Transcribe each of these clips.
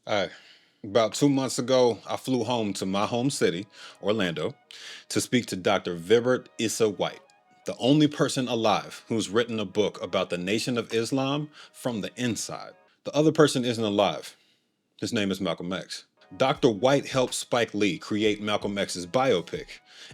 Hi. About 2 months ago, I flew home to my home city, Orlando, to speak to Dr. Vibert Issa White, the only person alive who's written a book about the Nation of Islam from the inside. The other person isn't alive. His name is Malcolm X. Dr. White helped Spike Lee create Malcolm X's biopic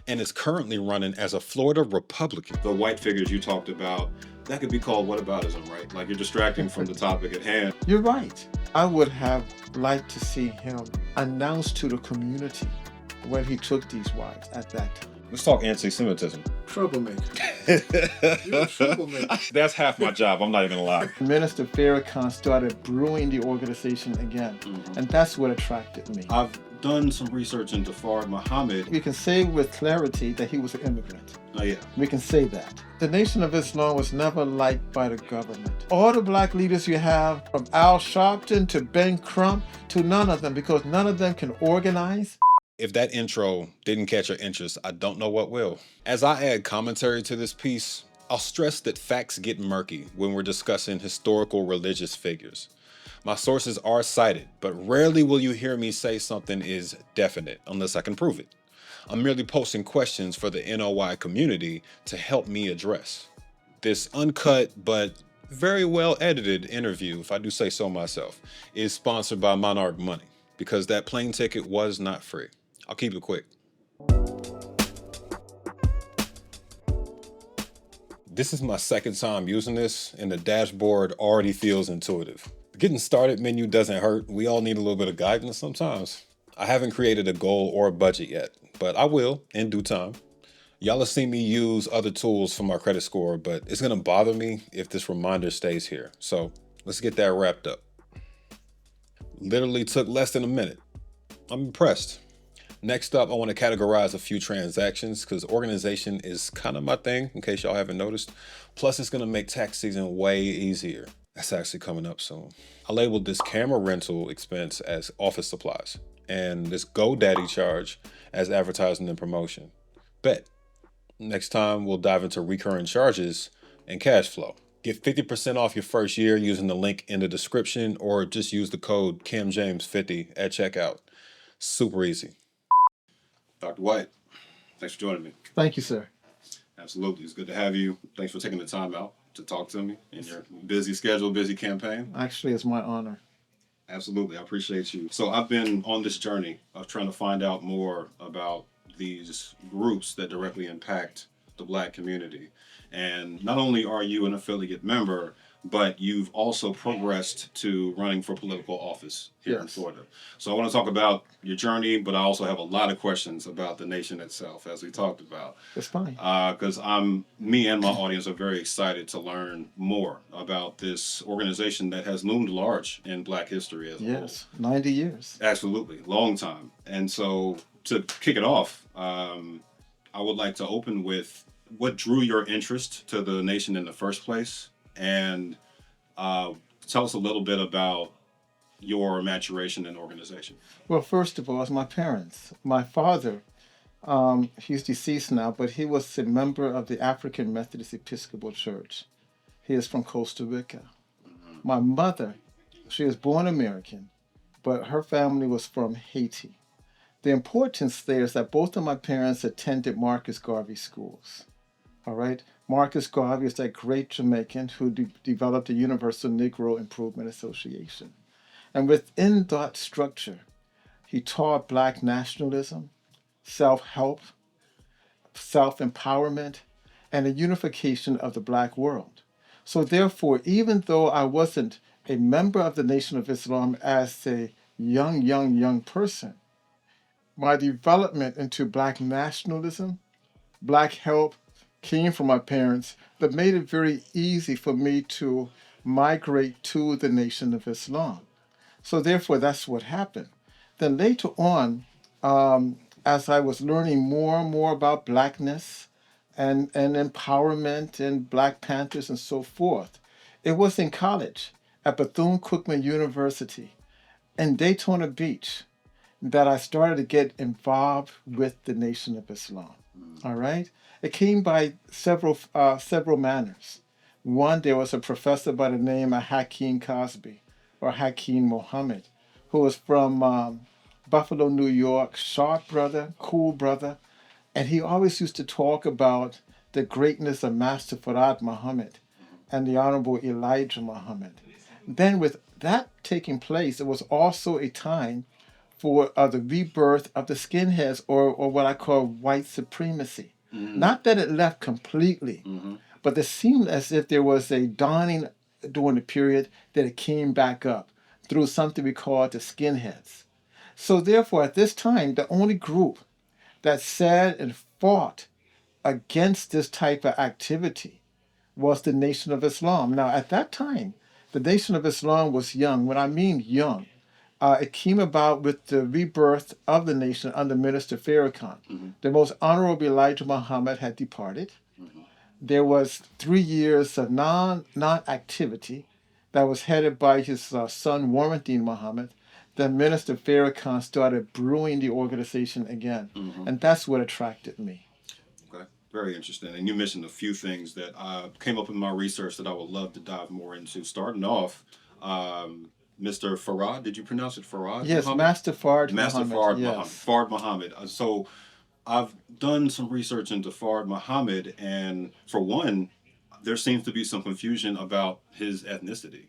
and is currently running as a Florida Republican. The white figures you talked about, that could be called whataboutism, right? Like you're distracting from the topic at hand. You're right. I would have liked to see him announce to the community when he took these wives at that time. Let's talk anti-Semitism. Troublemaker. You're a troublemaker. That's half my job, I'm not even gonna lie. Minister Farrakhan started brewing the organization again, and that's what attracted me. I've done some research into Fard Muhammad. We can say with clarity that he was an immigrant. Oh yeah. We can say that. The Nation of Islam was never liked by the government. All the black leaders you have, from Al Sharpton to Ben Crump, to none of them, because none of them can organize. If that intro didn't catch your interest, I don't know what will. As I add commentary to this piece, I'll stress that facts get murky when we're discussing historical religious figures. My sources are cited, but rarely will you hear me say something is definite unless I can prove it. I'm merely posting questions for the NOI community to help me address. This uncut but very well edited interview, if I do say so myself, is sponsored by Monarch Money because that plane ticket was not free. I'll keep it quick. This is my second time using this, and the dashboard already feels intuitive. The getting started menu doesn't hurt. We all need a little bit of guidance sometimes. I haven't created a goal or a budget yet, but I will in due time. Y'all have seen me use other tools for my credit score, but it's gonna bother me if this reminder stays here. So let's get that wrapped up. Literally took less than a minute. I'm impressed. Next up, I want to categorize a few transactions because organization is kind of my thing, in case y'all haven't noticed. Plus, it's going to make tax season way easier. That's actually coming up soon. I labeled this camera rental expense as office supplies and this GoDaddy charge as advertising and promotion. Bet. Next time, we'll dive into recurring charges and cash flow. Get 50% off your first year using the link in the description or just use the code CamJames50 at checkout. Super easy. Dr. White, thanks for joining me. Thank you, sir. Absolutely. It's good to have you. Thanks for taking the time out to talk to me in your busy schedule, busy campaign. Actually, it's my honor. Absolutely. I appreciate you. So I've been on this journey of trying to find out more about these groups that directly impact the Black community. And not only are you an affiliate member, but you've also progressed to running for political office here in Florida. So I want to talk about your journey, but I also have a lot of questions about the nation itself, as we talked about. That's fine. Because me and my audience are very excited to learn more about this organization that has loomed large in Black history as a whole. Yes, 90 years. Absolutely, long time. And so to kick it off, I would like to open with what drew your interest to the nation in the first place, and tell us a little bit about your maturation in the organization. Well, first of all, it's my parents. My father, he's deceased now, but he was a member of the African Methodist Episcopal Church. He is from Costa Rica. My mother, she was born American, but her family was from Haiti. The importance there is that both of my parents attended Marcus Garvey schools. All right. Marcus Garvey is that great Jamaican who developed the Universal Negro Improvement Association. And within that structure, he taught Black nationalism, self-help, self-empowerment, and a unification of the Black world. So therefore, even though I wasn't a member of the Nation of Islam as a young person, my development into Black nationalism, Black help, came from my parents that made it very easy for me to migrate to the Nation of Islam. So therefore, that's what happened. Then later on, as I was learning more and more about Blackness and empowerment and Black Panthers and so forth, it was in college at Bethune-Cookman University in Daytona Beach that I started to get involved with the Nation of Islam. All right? It came by several manners. One, there was a professor by the name of Hakeem Cosby or Hakeem Mohammed who was from Buffalo, New York, sharp brother, cool brother. And he always used to talk about the greatness of Master Farad Muhammad and the Honorable Elijah Muhammad. Then, with that taking place, it was also a time for the rebirth of the skinheads, or what I call white supremacy. Not that it left completely, but it seemed as if there was a dawning during the period that it came back up through something we call the skinheads. So, therefore, at this time, the only group that said and fought against this type of activity was the Nation of Islam. Now, at that time, the Nation of Islam was young. When I mean young, it came about with the rebirth of the nation under Minister Farrakhan. The most honorable Elijah Muhammad had departed. There was 3 years of non-activity that was headed by his son Warren Muhammad. Then Minister Farrakhan started brewing the organization again. And that's what attracted me. Okay, very interesting. And you mentioned a few things that came up in my research that I would love to dive more into. Starting off, Mr. Farad, did you pronounce it Farad? Yes, Muhammad? Master Fard Master Muhammad. Fard Yes. Muhammad. Fard Muhammad. So I've done some research into Fard Muhammad, and for one, there seems to be some confusion about his ethnicity.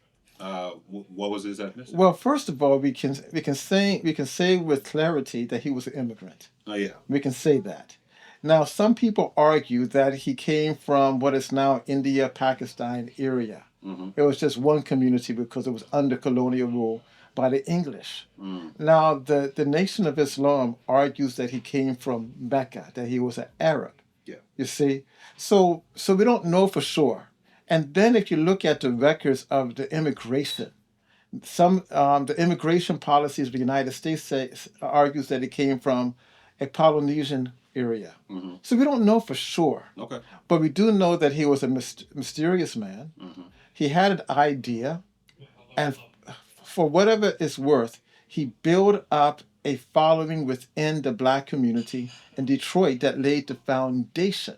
What was his ethnicity? Well, first of all, we can say with clarity that he was an immigrant. Oh yeah. We can say that. Now, some people argue that he came from what is now India, Pakistan area. It was just one community because it was under colonial rule by the English. Now, the Nation of Islam argues that he came from Mecca, that he was an Arab. Yeah. You see? So we don't know for sure. And then if you look at the records of the immigration, the immigration policies of the United States argues that it came from a Polynesian area. So we don't know for sure. Okay. But we do know that he was a mysterious man. He had an idea, and for whatever it's worth, he built up a following within the black community in Detroit that laid the foundation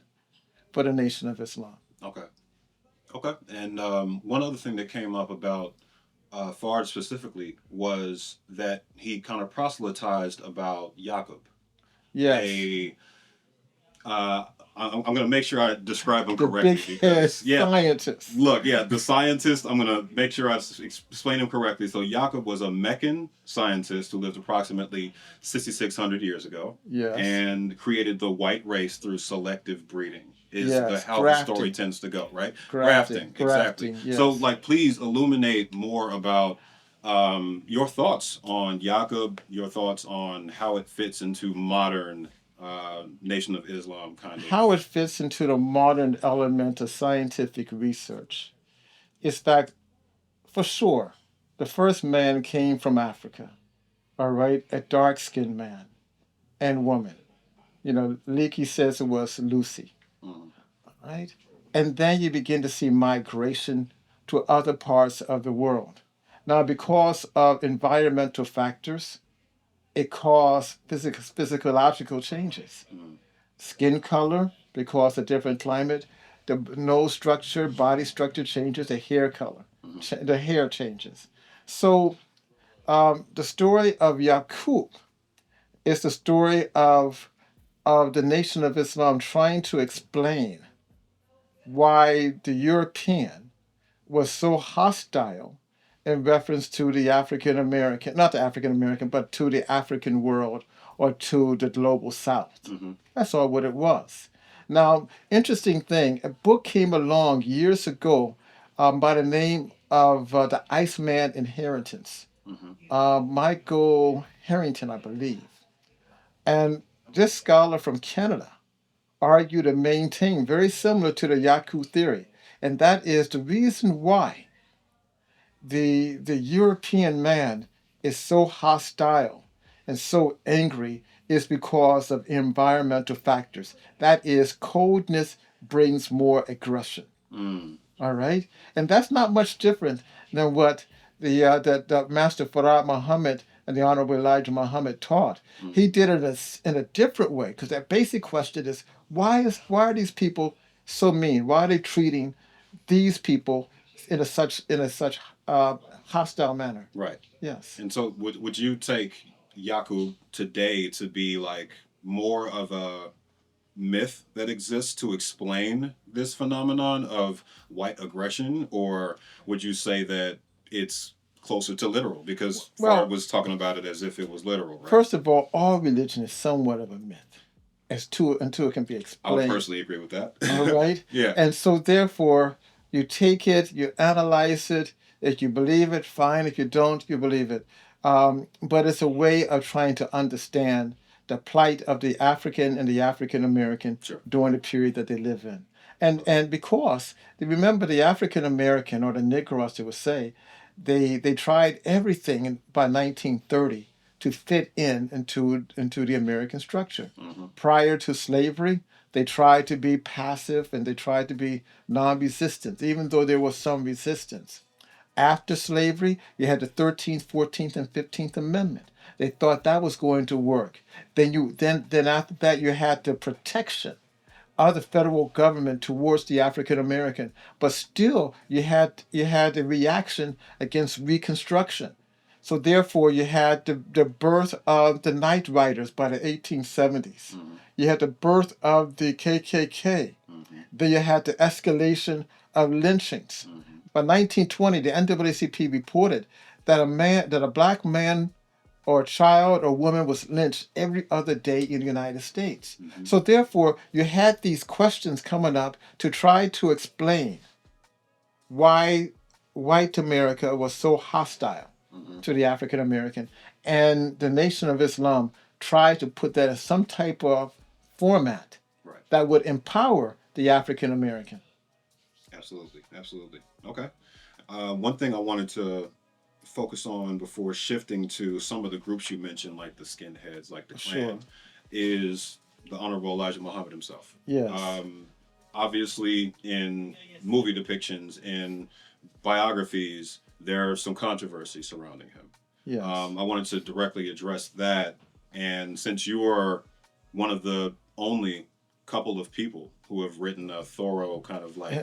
for the Nation of Islam. Okay. Okay. And one other thing that came up about Fard specifically was that he kind of proselytized about Yakub. Yes. I'm going to make sure I describe him The correctly. big head scientist. Look, the scientist, I'm going to make sure I explain him correctly. So Yakub was a Meccan scientist who lived approximately 6,600 years ago. Yes. And created the white race through selective breeding. How grafting. the story tends to go, right? Grafting, exactly. yes. So, please illuminate more about your thoughts on Yakub, your thoughts on how it fits into modern Nation of Islam kind of. How it fits into the modern element of scientific research is that, for sure, the first man came from Africa, all right? A dark-skinned man and woman. Leakey says it was Lucy. Right? And then you begin to see migration to other parts of the world. Now, because of environmental factors, it caused physiological changes. Skin color, because of different climate, the nose structure, body structure changes, the hair color, the hair changes. So the story of Yakub is the story of the Nation of Islam trying to explain why the European was so hostile in reference to the African American, not the African American, but to the African world or to the global South. That's all what it was. Now, interesting thing, a book came along years ago by the name of The Iceman Inheritance. Michael Harrington, I believe. And this scholar from Canada argued and maintained very similar to the Yakub theory, and that is the reason why the European man is so hostile and so angry is because of environmental factors. That is, coldness brings more aggression. All right? And that's not much different than what the Master Farad Muhammad and the Honorable Elijah Muhammad taught. He did it in a different way, because that basic question is, why are these people so mean? Why are they treating these people in a such hostile manner. Right. Yes. And so would you take Yakub today to be like more of a myth that exists to explain this phenomenon of white aggression, or would you say that it's closer to literal? Because Fard Well, was talking about it as if it was literal, right? first of all religion is somewhat of a myth, until it can be I would explained. personally agree with that. All right. Yeah. And so therefore, you take it, you analyze it. If you believe it, fine. If you don't, you believe it. But it's a way of trying to understand the plight of the African and the African American Sure. during the period that they live in. And because remember the African American or the Negro, as they would say, they tried everything by 1930 to fit into the American structure. Mm-hmm. Prior to slavery, they tried to be passive and they tried to be non-resistant, even though there was some resistance. After slavery, you had the 13th, 14th, and 15th Amendment. They thought that was going to work. Then after that, you had the protection of the federal government towards the African American, but still you had the reaction against Reconstruction. So therefore, you had the birth of the Night Riders by the 1870s. Mm-hmm. You had the birth of the KKK. Mm-hmm. Then you had the escalation of lynchings. Mm-hmm. By 1920, the NAACP reported that a black man or a child or woman was lynched every other day in the United States. Mm-hmm. So therefore, you had these questions coming up to try to explain why white America was so hostile Mm-hmm. to the African American, and the Nation of Islam tried to put that in some type of format Right. that would empower the African American. Absolutely. Absolutely. Okay. One thing I wanted to focus on before shifting to some of the groups you mentioned, like the skinheads, like the Klan, Sure. is the Honorable Elijah Muhammad himself. Yes. Obviously, in movie depictions, in biographies, there's some controversy surrounding him. Yes. I wanted to directly address that. And since you are one of the only couple of people who have written a thorough kind of like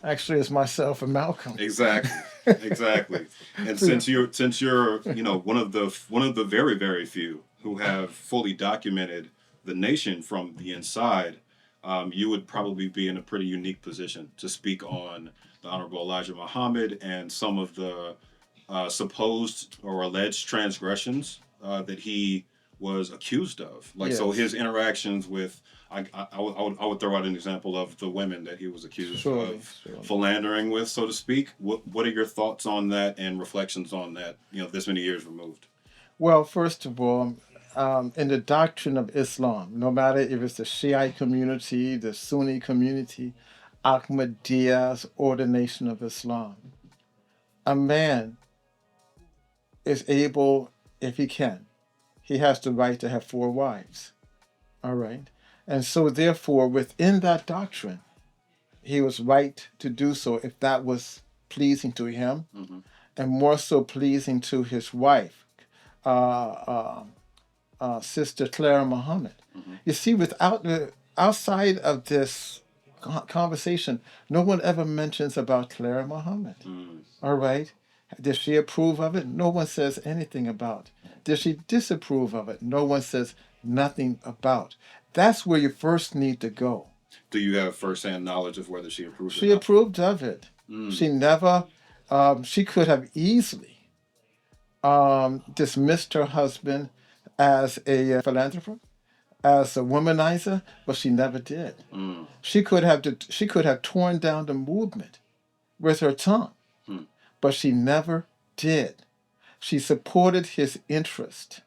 Actually, it's myself and Malcolm. exactly. And since you're one of the very very few who have fully documented the nation from the inside, you would probably be in a pretty unique position to speak on the Honorable Elijah Muhammad and some of the supposed or alleged transgressions that he was accused of. Like, so Yes. his interactions with, I would throw out an example of the women that he was accused of philandering with, so to speak. What are your thoughts on that and reflections on that, this many years removed? Well, first of all, in the doctrine of Islam, no matter if it's the Shiite community, the Sunni community, Ahmadiyas, or the Nation of Islam, a man is able, if he has the right to have 4 wives. All right. And so, therefore, within that doctrine, he was right to do so if that was pleasing to him, Mm-hmm. and more so pleasing to his wife, Sister Clara Muhammad. Mm-hmm. You see, outside of this conversation, no one ever mentions about Clara Muhammad. Mm-hmm. All right. Did she approve of it? No one says anything about. Did she disapprove of it? No one says nothing about. That's where you first need to go. Do you have firsthand knowledge of whether she approved? She approved of it. Mm. She never. She could have easily dismissed her husband as a philanthropist, as a womanizer, but she never did. Mm. She could have torn down the movement with her tongue, but she never did. She supported his interest,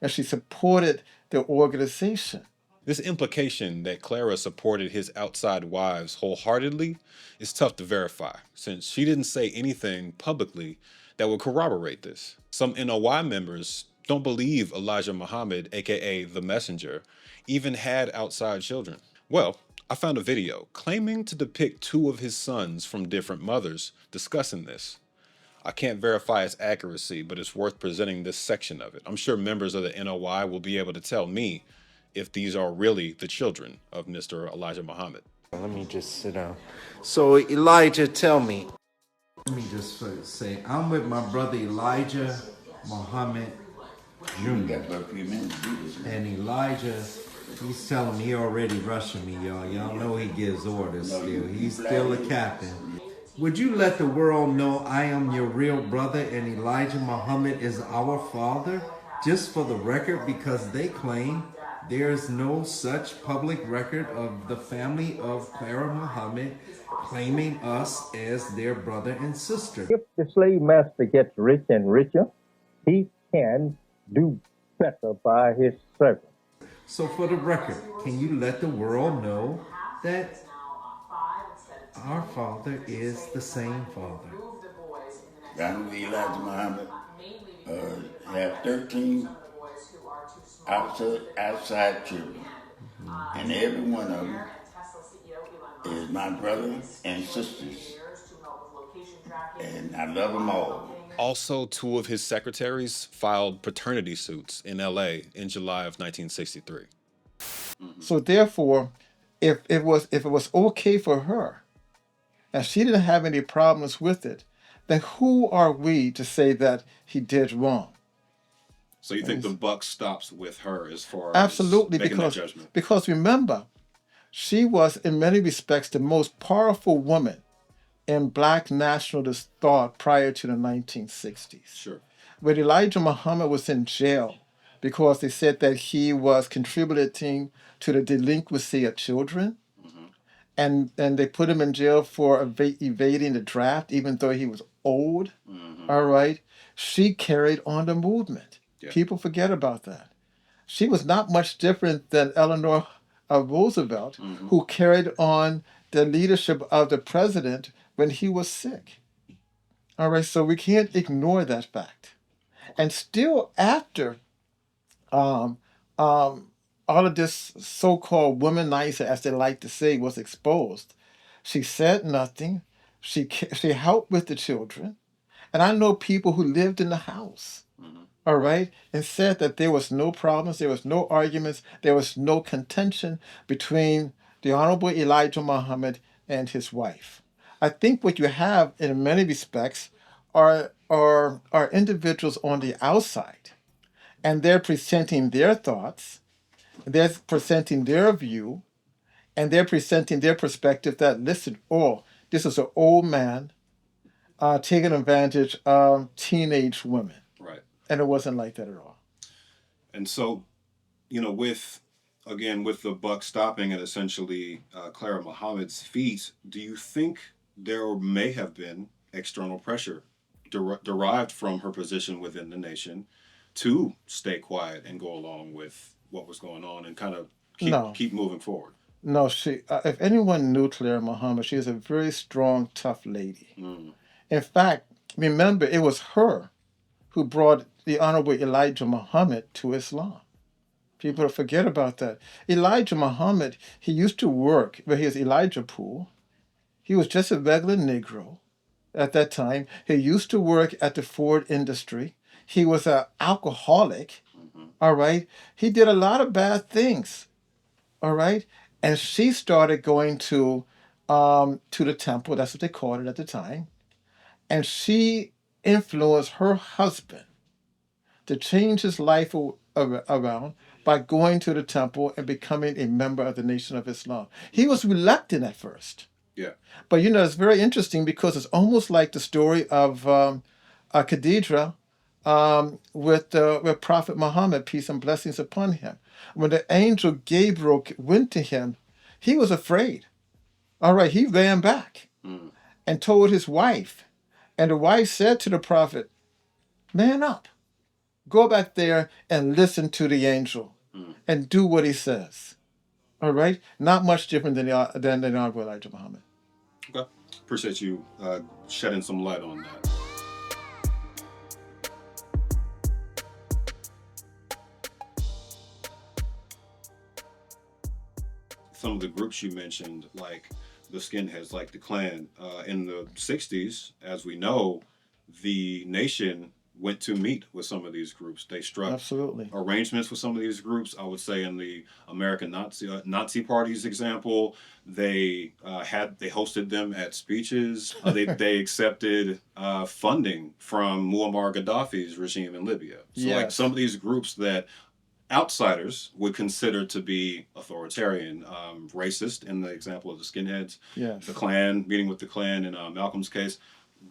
and she supported the organization. This implication that Clara supported his outside wives wholeheartedly is tough to verify, since she didn't say anything publicly that would corroborate this. Some NOI members don't believe Elijah Muhammad, aka the Messenger, even had outside children. Well, I found a video claiming to depict 2 of his sons from different mothers discussing this. I can't verify its accuracy, but it's worth presenting this section of it. I'm sure members of the NOI will be able to tell me if these are really the children of Mr. Elijah Muhammad. Let me just sit down. So, Elijah, tell me, Let me just say, I'm with my brother Elijah Muhammad Jr. And Elijah, he's telling me he already rushing me, y'all. Y'all know he gives orders still. He's still a captain. Would you let the world know I am your real brother and Elijah Muhammad is our father? Just for the record, because they claim there's no such public record of the family of Clara Muhammad claiming us as their brother and sister. If the slave master gets rich and richer, he can do better by his servants. So for the record, can you let the world know that our father is the same father? Elijah Muhammad have 13 outside children, and every one of them is my brother and sisters, and I love them all. Also, two of his secretaries filed paternity suits in LA in July of 1963. So therefore, if it was okay for her, and she didn't have any problems with it, then who are we to say that he did wrong? So you think the buck stops with her as far as Absolutely, making that judgment? because remember, she was in many respects the most powerful woman in Black nationalist thought prior to the 1960s. Sure. When Elijah Muhammad was in jail because they said that he was contributing to the delinquency of children, and they put him in jail for evading the draft, even though he was old. All right, she carried on the movement. Yeah. People forget about that. She was not much different than Eleanor Roosevelt, who carried on the leadership of the president when he was sick. All right, so we can't ignore that fact. And still after all of this so-called womanizer, as they like to say, was exposed, she said nothing. She helped with the children. And I know people who lived in the house, all right, and said that there was no problems, there was no arguments, there was no contention between the Honorable Elijah Muhammad and his wife. I think what you have in many respects are individuals on the outside, and they're presenting their thoughts, they're presenting their view, and they're presenting their perspective that, listen, this is an old man taking advantage of teenage women. Right. And it wasn't like that at all. And so, with the buck stopping at essentially Clara Muhammad's feet, do you think there may have been external pressure derived from her position within the nation to stay quiet and go along with what was going on and kind of keep moving forward? No, if anyone knew Clara Muhammad, she is a very strong, tough lady. In fact, remember, it was her who brought the Honorable Elijah Muhammad to Islam. People forget about that. Elijah Muhammad, he used to work where he was Elijah Poole. He was just a regular Negro at that time. He used to work at the Ford industry. He was an alcoholic, all right? He did a lot of bad things, all right? And she started going to the temple, that's what they called it at the time, and she influenced her husband to change his life around by going to the temple and becoming a member of the Nation of Islam. He was reluctant at first. Yeah. But it's very interesting because it's almost like the story of Khadijah with Prophet Muhammad, peace and blessings upon him. When the angel Gabriel went to him, he was afraid. All right, he ran back and told his wife. And the wife said to the prophet, man up. Go back there and listen to the angel and do what he says. All right? Not much different than the Honorable Elijah Muhammad. Okay. Appreciate you shedding some light on that. Some of the groups you mentioned, like the skinheads, like the Klan, in the 60s, as we know, the nation went to meet with some of these groups. They struck Absolutely. arrangements with some of these groups. I would say in the American Nazi Party's example, they hosted them at speeches. They accepted funding from Muammar Gaddafi's regime in Libya. So like Yes. some of these groups that outsiders would consider to be authoritarian, racist, in the example of the skinheads, Yes. the Klan, meeting with the Klan in Malcolm's case.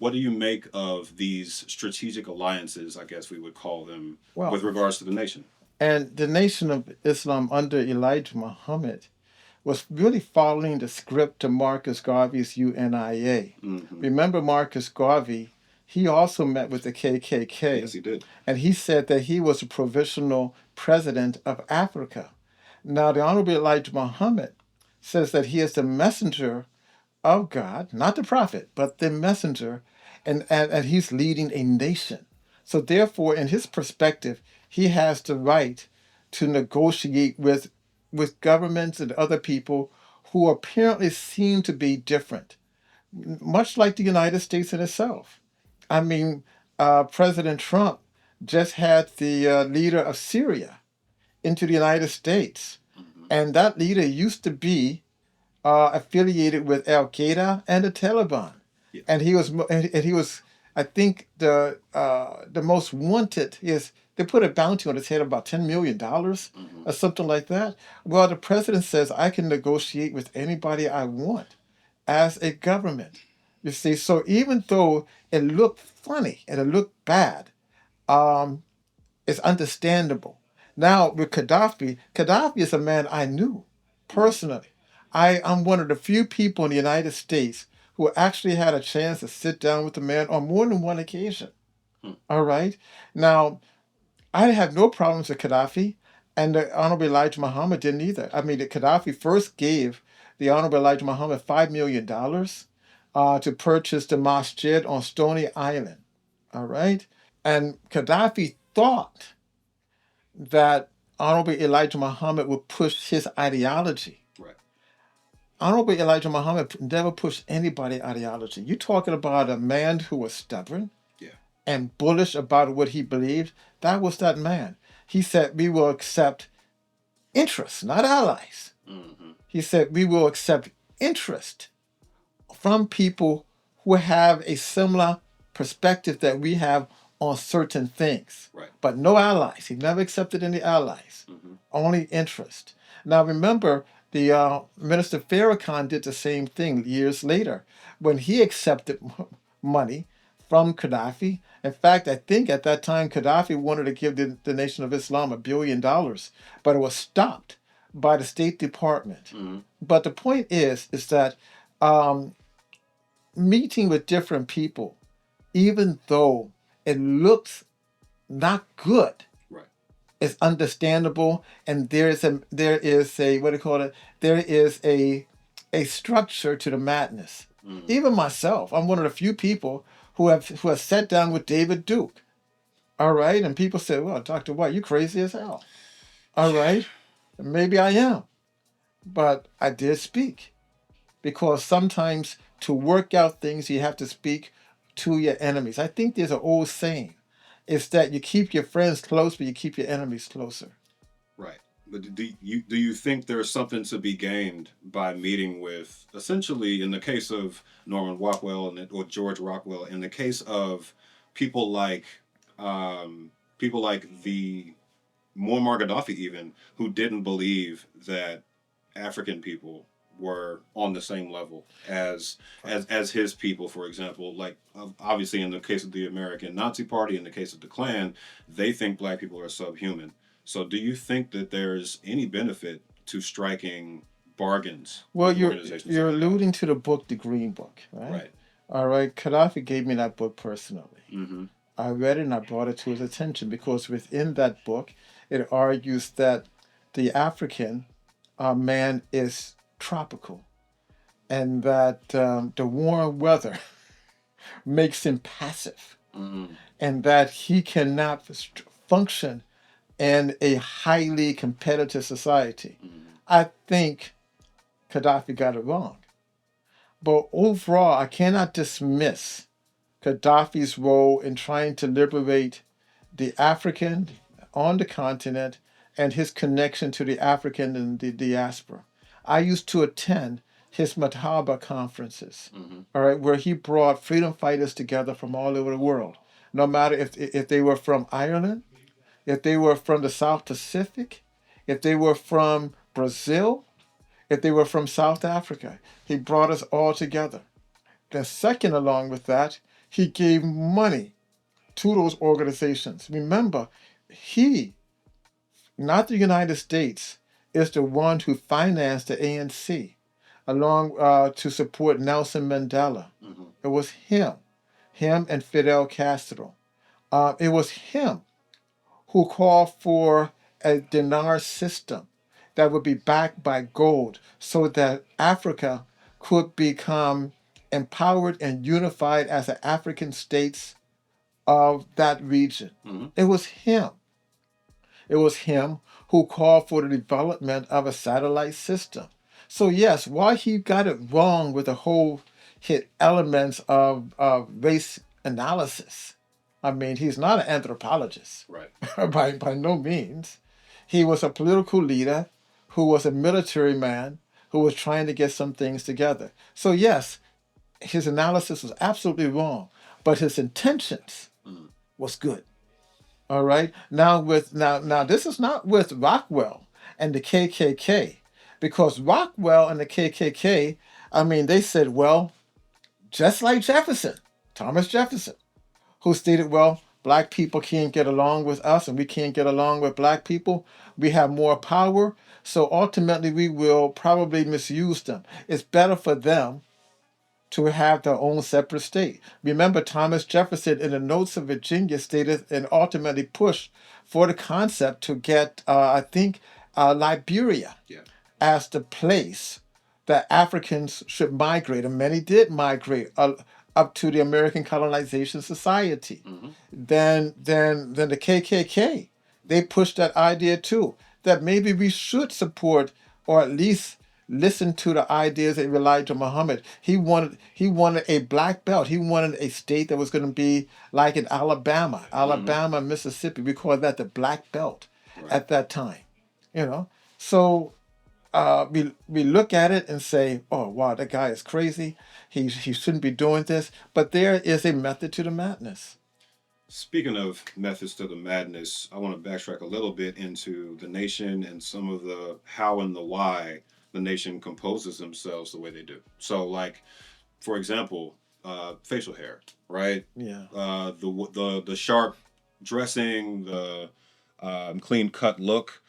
What do you make of these strategic alliances, I guess we would call them, Well, with regards to the nation? and the Nation of Islam under Elijah Muhammad was really following the script to Marcus Garvey's UNIA. Mm-hmm. Remember Marcus Garvey, he also met with the KKK. Yes, he did. And he said that he was a provisional president of Africa. Now, the Honorable Elijah Muhammad says that he is the messenger of God, not the prophet, but the messenger, and he's leading a nation. So therefore, in his perspective, he has the right to negotiate with governments and other people who apparently seem to be different, much like the United States in itself. I mean, President Trump just had the leader of Syria into the United States, and that leader used to be affiliated with Al Qaeda and the Taliban, Yeah. and he was, I think the most wanted is they put a bounty on his head of about $10 million or something like that. Well, the president says I can negotiate with anybody I want as a government. You see, so even though it looked funny and it looked bad, it's understandable. Now with Gaddafi is a man I knew personally. I'm one of the few people in the United States who actually had a chance to sit down with the man on more than one occasion. All right. Now, I have no problems with Gaddafi, and the Honorable Elijah Muhammad didn't either. I mean, Gaddafi first gave the Honorable Elijah Muhammad $5 million to purchase the masjid on Stony Island. All right. And Gaddafi thought that Honorable Elijah Muhammad would push his ideology. Right. Honorable Elijah Muhammad never pushed anybody's ideology. You're talking about a man who was stubborn and bullish about what he believed. That was that man. He said, we will accept interest, not allies. Mm-hmm. He said, we will accept interest from people who have a similar perspective that we have on certain things. Right. But no allies. He never accepted any allies, only interest. Now remember, the Minister Farrakhan did the same thing years later when he accepted money from Gaddafi. In fact, I think at that time Gaddafi wanted to give the Nation of Islam $1 billion, but it was stopped by the State Department. But the point is that meeting with different people, even though it looks not good, is understandable, and there is a what do you call it? There is a structure to the madness. Even myself, I'm one of the few people who have sat down with David Duke. All right, and people say, "Well, Dr. White, you crazy as hell." All right, maybe I am, but I did speak because sometimes to work out things you have to speak to your enemies. I think there's an old saying. It's that you keep your friends close, but you keep your enemies closer. Right. But do you think there's something to be gained by meeting with, essentially, in the case of Norman Rockwell or George Rockwell, in the case of people like the Muammar Gaddafi, even, who didn't believe that African people were on the same level as his people, for example. Like, obviously, in the case of the American Nazi Party, in the case of the Klan, they think black people are subhuman. So do you think that there's any benefit to striking bargains? Well, with you're alluding to the book, The Green Book, right? Right. All right. Gaddafi gave me that book personally. Mm-hmm. I read it and I brought it to his attention because within that book, it argues that the African man is tropical, and that the warm weather makes him passive, and that he cannot function in a highly competitive society. I think Gaddafi got it wrong. But overall, I cannot dismiss Gaddafi's role in trying to liberate the African on the continent and his connection to the African and the diaspora. I used to attend his Mataba conferences, all right, where he brought freedom fighters together from all over the world, no matter if they were from Ireland, if they were from the South Pacific, if they were from Brazil, if they were from South Africa. He brought us all together. Then, second, along with that, he gave money to those organizations. Remember, he, not the United States, is the one who financed the ANC along to support Nelson Mandela. It was him and Fidel Castro. It was him who called for a dinar system that would be backed by gold so that Africa could become empowered and unified as the African states of that region. It was him. It was him who called for the development of a satellite system. So yes, while he got it wrong with the whole hit elements of race analysis, I mean, he's not an anthropologist, Right. by no means. He was a political leader who was a military man who was trying to get some things together. So yes, his analysis was absolutely wrong, but his intentions was good. All right. Now this is not with Rockwell and the KKK, because Rockwell and the KKK, I mean, they said, well, just like Jefferson, Thomas Jefferson, who stated, well, black people can't get along with us and we can't get along with black people. We have more power, so ultimately we will probably misuse them. It's better for them to have their own separate state. Remember, Thomas Jefferson in the Notes of Virginia stated and ultimately pushed for the concept to get, Liberia Yeah. as the place that Africans should migrate, and many did migrate up to the American Colonization Society. Then the KKK, they pushed that idea too, that maybe we should support or at least listen to the ideas of Elijah Muhammad. He wanted a black belt. He wanted a state that was going to be like in Alabama, Mississippi. We call that the black belt at that time. So we look at it and say, oh wow, that guy is crazy. He shouldn't be doing this. But there is a method to the madness. Speaking of methods to the madness, I want to backtrack a little bit into the nation and some of the how and the why the nation composes themselves the way they do. So, like, for example, facial hair, right? Yeah. The sharp dressing, the clean cut look.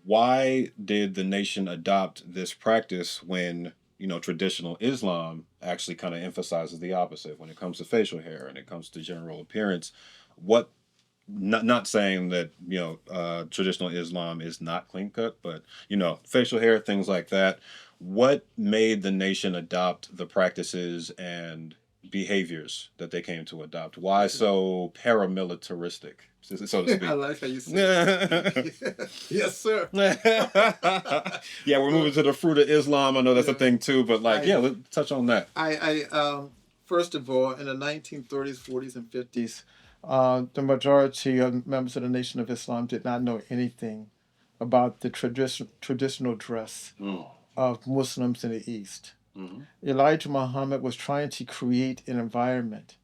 Why did the nation adopt this practice when traditional Islam actually kind of emphasizes the opposite when it comes to facial hair and it comes to general appearance? What not saying that traditional Islam is not clean cut, but facial hair, things like that. What made the nation adopt the practices and behaviors that they came to adopt? Why so paramilitaristic, so to speak? I like how you say it. Yes, sir. Yeah, we're moving to the fruit of Islam. I know that's a thing too, but let's touch on that. I first of all, in the 1930s, 40s, and 50s, the majority of members of the Nation of Islam did not know anything about the traditional dress of Muslims in the East. Elijah Muhammad was trying to create an environment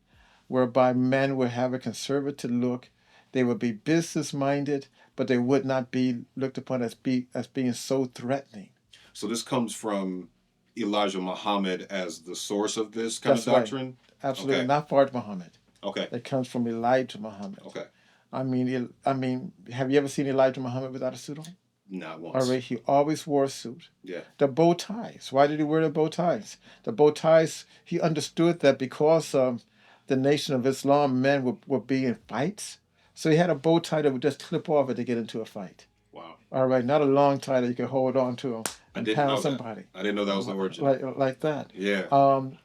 whereby men would have a conservative look. They would be business-minded, but they would not be looked upon as being so threatening. So this comes from Elijah Muhammad as the source of this kind of doctrine? Right. Absolutely. Okay. Not Fard Muhammad. Okay. It comes from Elijah Muhammad. Okay. I mean, have you ever seen Elijah Muhammad without a suit on? Not once. All right, he always wore a suit. Yeah. The bow ties. Why did he wear the bow ties? The bow ties, he understood that because the Nation of Islam men would be in fights, so he had a bow tie that would just clip off it to get into a fight. Wow. All right, not a long tie that you could hold on to and pound somebody. I didn't know that was the origin. Like that. Yeah.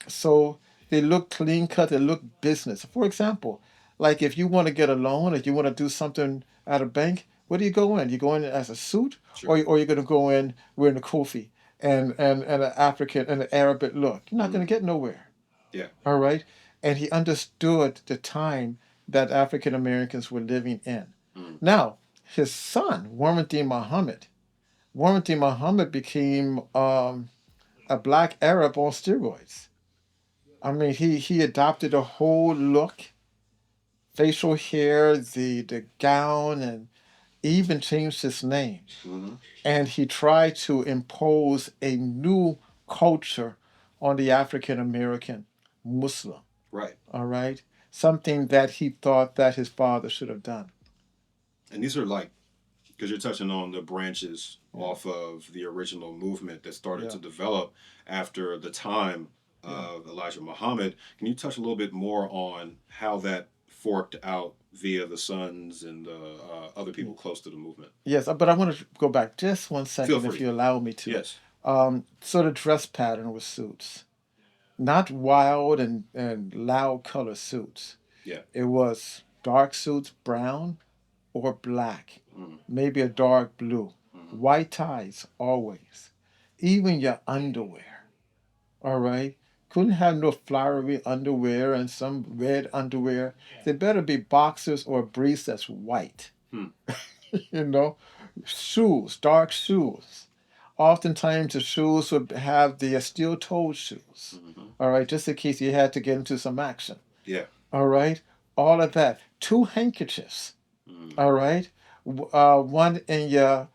So they look clean cut, they look business. For example, like if you want to get a loan, if you want to do something at a bank, where do you go in? You go in as a suit, Sure. or you're going to go in wearing a kufi and an African and an Arabic look. You're not going to get nowhere. Yeah. All right. and he understood the time that African Americans were living in. Now, his son, Warren D. Muhammad became a black Arab on steroids. I mean, he adopted a whole look, facial hair, the gown, and even changed his name. And he tried to impose a new culture on the African American Muslim. Right. All right, something that he thought that his father should have done. And these are like, because you're touching on the branches off of the original movement that started to develop after the time of Elijah Muhammad. Can you touch a little bit more on how that forked out via the sons and the other people close to the movement? Yes, but I want to go back just 1 second, Feel if free. you allow me to. Yes. So the dress pattern was suits, not wild and loud color suits. Yeah. It was dark suits, brown or black, maybe a dark blue, white ties always, even your underwear. All right. Couldn't have no flowery underwear and some red underwear. They better be boxers or briefs that's white. You know, shoes, dark shoes. Oftentimes the shoes would have the steel-toed shoes. All right, just in case you had to get into some action. Yeah. All right, all of that. 2 handkerchiefs. All right, one in your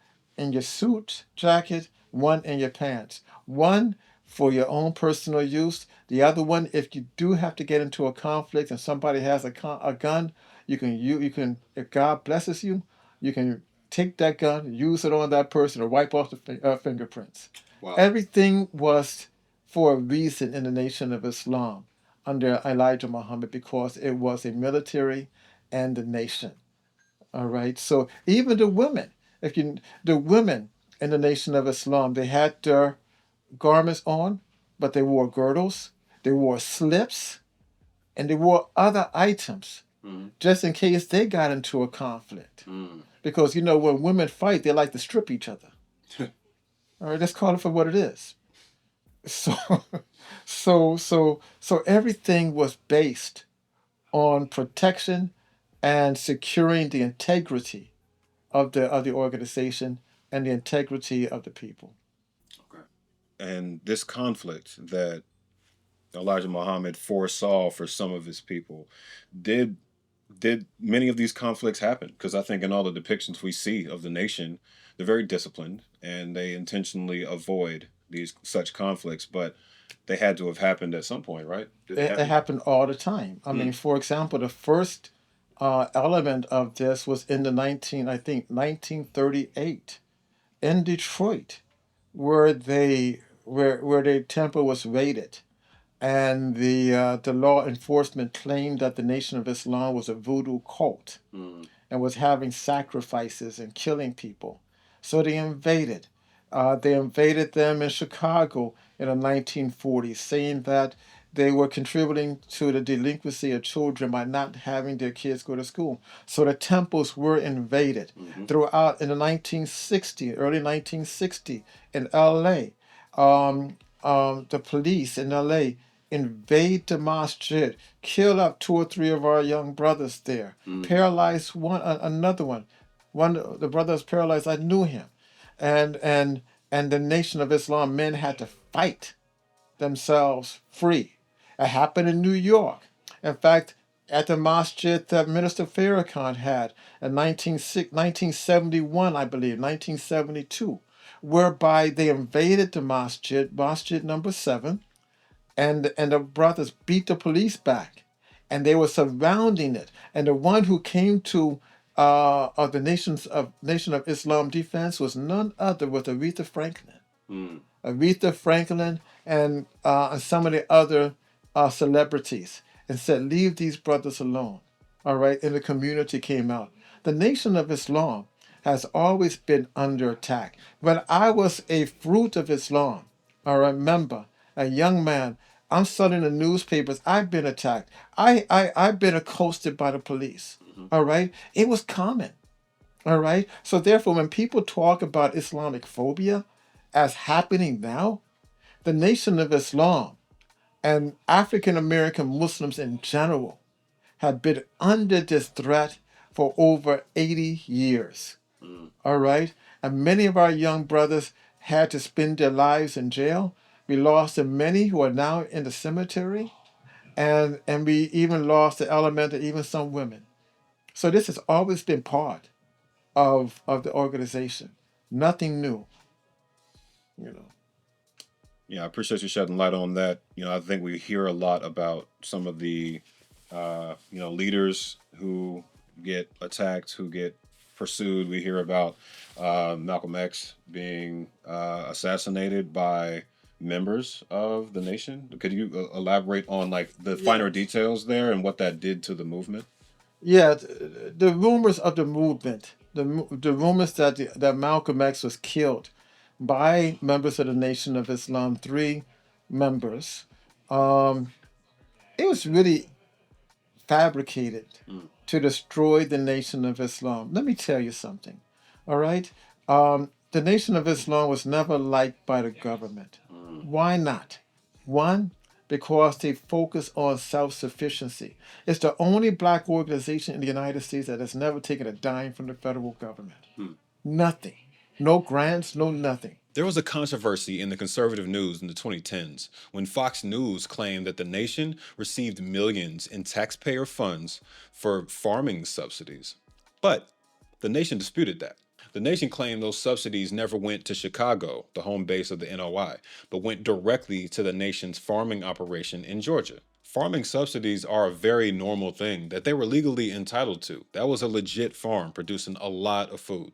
suit jacket, one in your pants. One for your own personal use. The other one, if you do have to get into a conflict and somebody has a gun, you can if God blesses you, you can take that gun, use it on that person, or wipe off the fingerprints. Wow. Everything was for a reason in the Nation of Islam under Elijah Muhammad, because it was a military and a nation. All right. So even the women, the women in the Nation of Islam, they had their garments on, but they wore girdles, they wore slips, and they wore other items just in case they got into a conflict. Because when women fight, they like to strip each other. All right, let's call it for what it is. So, so everything was based on protection and securing the integrity of the organization and the integrity of the people. Okay. And this conflict that Elijah Muhammad foresaw for some of his people, did many of these conflicts happen? Because I think in all the depictions we see of the nation, they're very disciplined and they intentionally avoid such conflicts, but they had to have happened at some point, right? It happened all the time. I mean, for example, the first element of this was in the 1938 in Detroit, where their temple was raided, and the law enforcement claimed that the Nation of Islam was a voodoo cult and was having sacrifices and killing people. So they invaded. They invaded them in Chicago in the 1940s, saying that they were contributing to the delinquency of children by not having their kids go to school. So the temples were invaded throughout in the early 1960 in L.A. The police in L.A. invade the masjid, kill up 2 or 3 of our young brothers there, paralyzed another one. The brother was paralyzed. I knew him, and the Nation of Islam men had to fight themselves free. It happened in New York. In fact, at the masjid that Minister Farrakhan had in 1971, I believe, 1972, whereby they invaded the masjid number 7, and the brothers beat the police back, and they were surrounding it. And the one who came to of the Nation of Islam defense was none other was Aretha Franklin. Aretha Franklin and some of the other celebrities, and said, "Leave these brothers alone." All right, and the community came out. The Nation of Islam has always been under attack. When I was a fruit of Islam, I remember a young man. I'm selling the newspapers. I've been attacked. I've been accosted by the police. All right, it was common. All right, so therefore, when people talk about Islamic phobia as happening now, the Nation of Islam And African American Muslims in general have been under this threat for over 80 years. All right? And many of our young brothers had to spend their lives in jail. We lost many who are now in the cemetery. And we even lost the element of even some women. So this has always been part of the organization. Nothing new, you know. Yeah, I appreciate you shedding light on that. I think we hear a lot about some of the, leaders who get attacked, who get pursued. We hear about Malcolm X being assassinated by members of the nation. Could you elaborate on like the finer details there and what that did to the movement? Yeah, the rumors of the movement, the rumors that Malcolm X was killed by members of the Nation of Islam, 3 members, um, it was really fabricated to destroy the Nation of Islam. Let me tell you something, all right? The Nation of Islam was never liked by the government. Why not? One, because they focus on self-sufficiency. It's the only black organization in the United States that has never taken a dime from the federal government. Nothing. No grants, no nothing. There was a controversy in the conservative news in the 2010s when Fox News claimed that the nation received millions in taxpayer funds for farming subsidies. But the nation disputed that. The nation claimed those subsidies never went to Chicago, the home base of the NOI, but went directly to the nation's farming operation in Georgia. Farming subsidies are a very normal thing that they were legally entitled to. That was a legit farm producing a lot of food.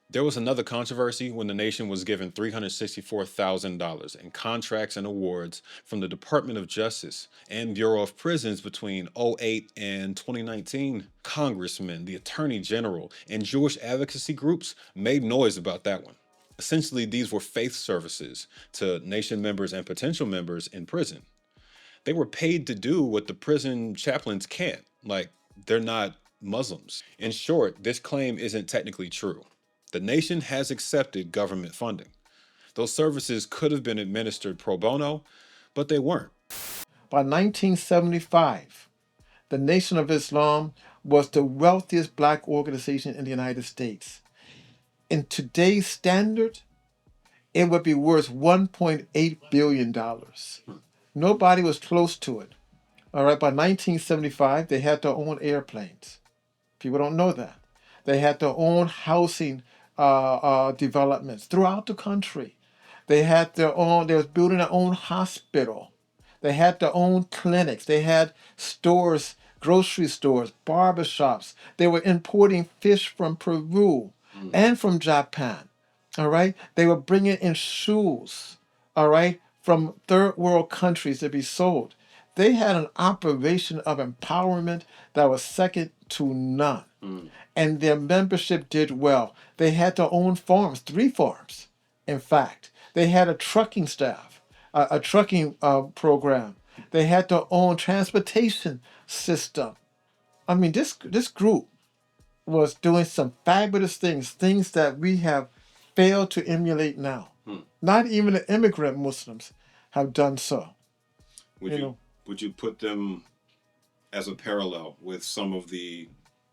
There was another controversy when the nation was given $364,000 in contracts and awards from the Department of Justice and Bureau of Prisons between 2008 and 2019. Congressmen, the Attorney General, and Jewish advocacy groups made noise about that one. Essentially, these were faith services to nation members and potential members in prison. They were paid to do what the prison chaplains can't, like they're not Muslims. In short, this claim isn't technically true. The nation has accepted government funding. Those services could have been administered pro bono, but they weren't. By 1975, the Nation of Islam was the wealthiest black organization in the United States. In today's standard, it would be worth $1.8 billion. Nobody was close to it. All right, by 1975, they had their own airplanes. People don't know that. They had their own housing developments throughout the country. They was building their own hospital. They had their own clinics. They had stores, grocery stores, barbershops. They were importing fish from Peru and from Japan. All right. They were bringing in shoes, all right, from third world countries to be sold. They had an operation of empowerment that was second to none. And their membership did well. They had their own farms, 3 farms, in fact. They had a trucking staff, a trucking program. They had their own transportation system. I mean, this group was doing some fabulous things that we have failed to emulate now. Not even the immigrant Muslims have done so. Would you put them as a parallel with some of the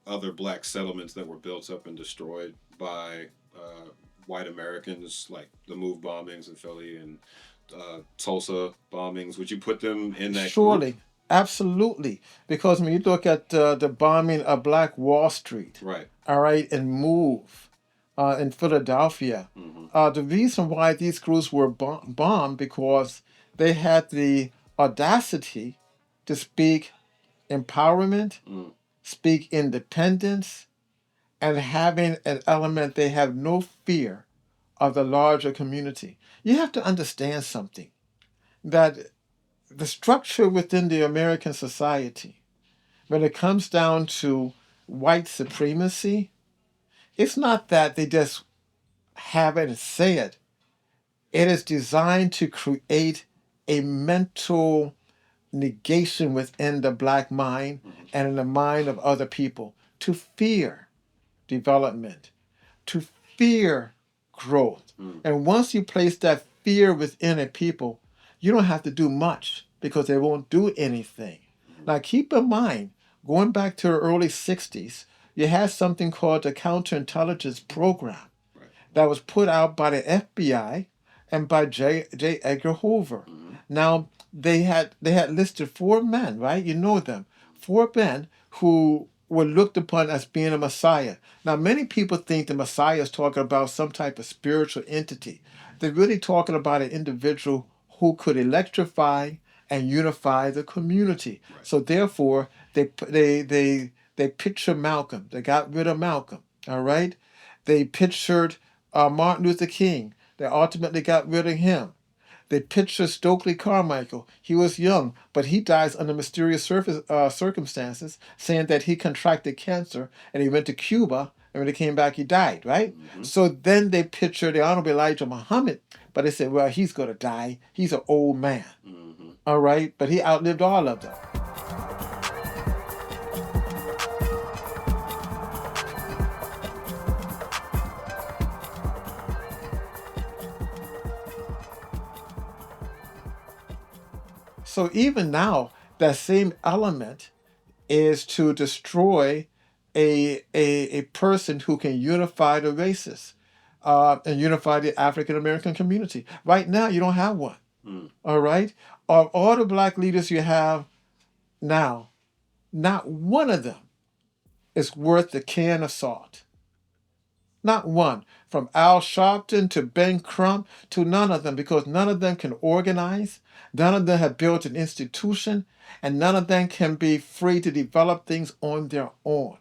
other black settlements that were built up and destroyed by white Americans, like the Move bombings in Philly and Tulsa bombings? Would you put them in that Surely, group? absolutely. Because when you look at the bombing of Black Wall Street, Right. all right, and Move in Philadelphia, the reason why these groups were bombed because they had the audacity to speak empowerment, speak independence, and having an element they have no fear of the larger community. You have to understand something, that the structure within the American society, when it comes down to white supremacy, it's not that they just have it and say it. It is designed to create a mental negation within the black mind and in the mind of other people to fear development, to fear growth. And once you place that fear within a people, you don't have to do much because they won't do anything. Now, keep in mind, going back to the early 60s, you had something called the Counterintelligence Program that was put out by the FBI and by J. Edgar Hoover. Now, they had listed 4 men, right? You know them. 4 men who were looked upon as being a Messiah. Now, many people think the Messiah is talking about some type of spiritual entity. They're really talking about an individual who could electrify and unify the community. So therefore, they picture Malcolm. They got rid of Malcolm. All right. They pictured Martin Luther King. They ultimately got rid of him. They pictured Stokely Carmichael. He was young, but he dies under mysterious circumstances, saying that he contracted cancer and he went to Cuba, and when he came back, he died, right? So then they pictured the Honorable Elijah Muhammad, but they said, well, he's going to die. He's an old man, all right? But he outlived all of them. So even now, that same element is to destroy a person who can unify the races and unify the African American community. Right now, you don't have one. All right? Of all the black leaders you have now, not one of them is worth the can of salt. Not one. From Al Sharpton to Ben Crump to none of them, because none of them can organize, none of them have built an institution, and none of them can be free to develop things on their own.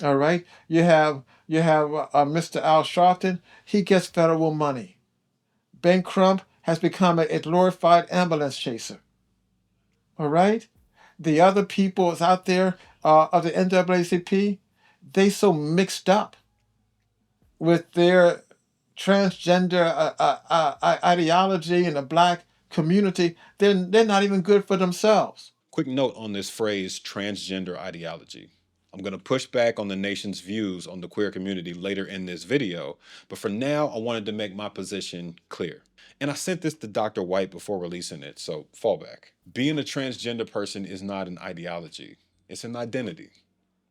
All right? You have Mr. Al Sharpton. He gets federal money. Ben Crump has become a glorified ambulance chaser. All right? The other people out there of the NAACP, they so mixed up with their transgender ideology in the black community, they're not even good for themselves. Quick note on this phrase, transgender ideology. I'm going to push back on the nation's views on the queer community later in this video, but for now, I wanted to make my position clear. And I sent this to Dr. White before releasing it, so fall back. Being a transgender person is not an ideology, it's an identity.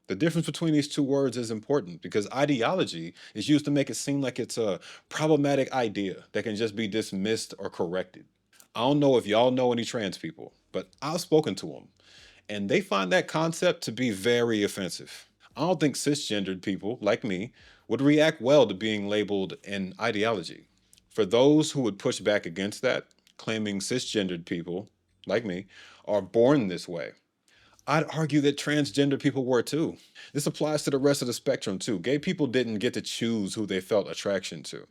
The difference between these 2 words is important because ideology is used to make it seem like it's a problematic idea that can just be dismissed or corrected. I don't know if y'all know any trans people, but I've spoken to them, and they find that concept to be very offensive. I don't think cisgendered people, like me, would react well to being labeled an ideology. For those who would push back against that, claiming cisgendered people, like me, are born this way, I'd argue that transgender people were too. This applies to the rest of the spectrum too. Gay people didn't get to choose who they felt attraction to.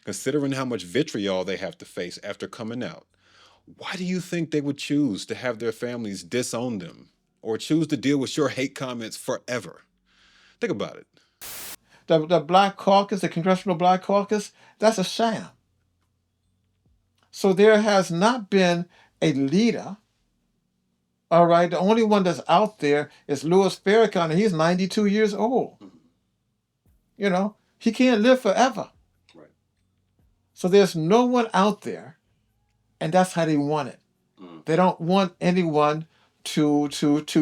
Considering how much vitriol they have to face after coming out, why do you think they would choose to have their families disown them or choose to deal with your hate comments forever? Think about it. The Black Caucus, the Congressional Black Caucus, that's a sham. So there has not been a leader. All right, the only one that's out there is Louis Farrakhan, and he's 92 years old. You know, he can't live forever. Right. So there's no one out there, and that's how they want it. They don't want anyone to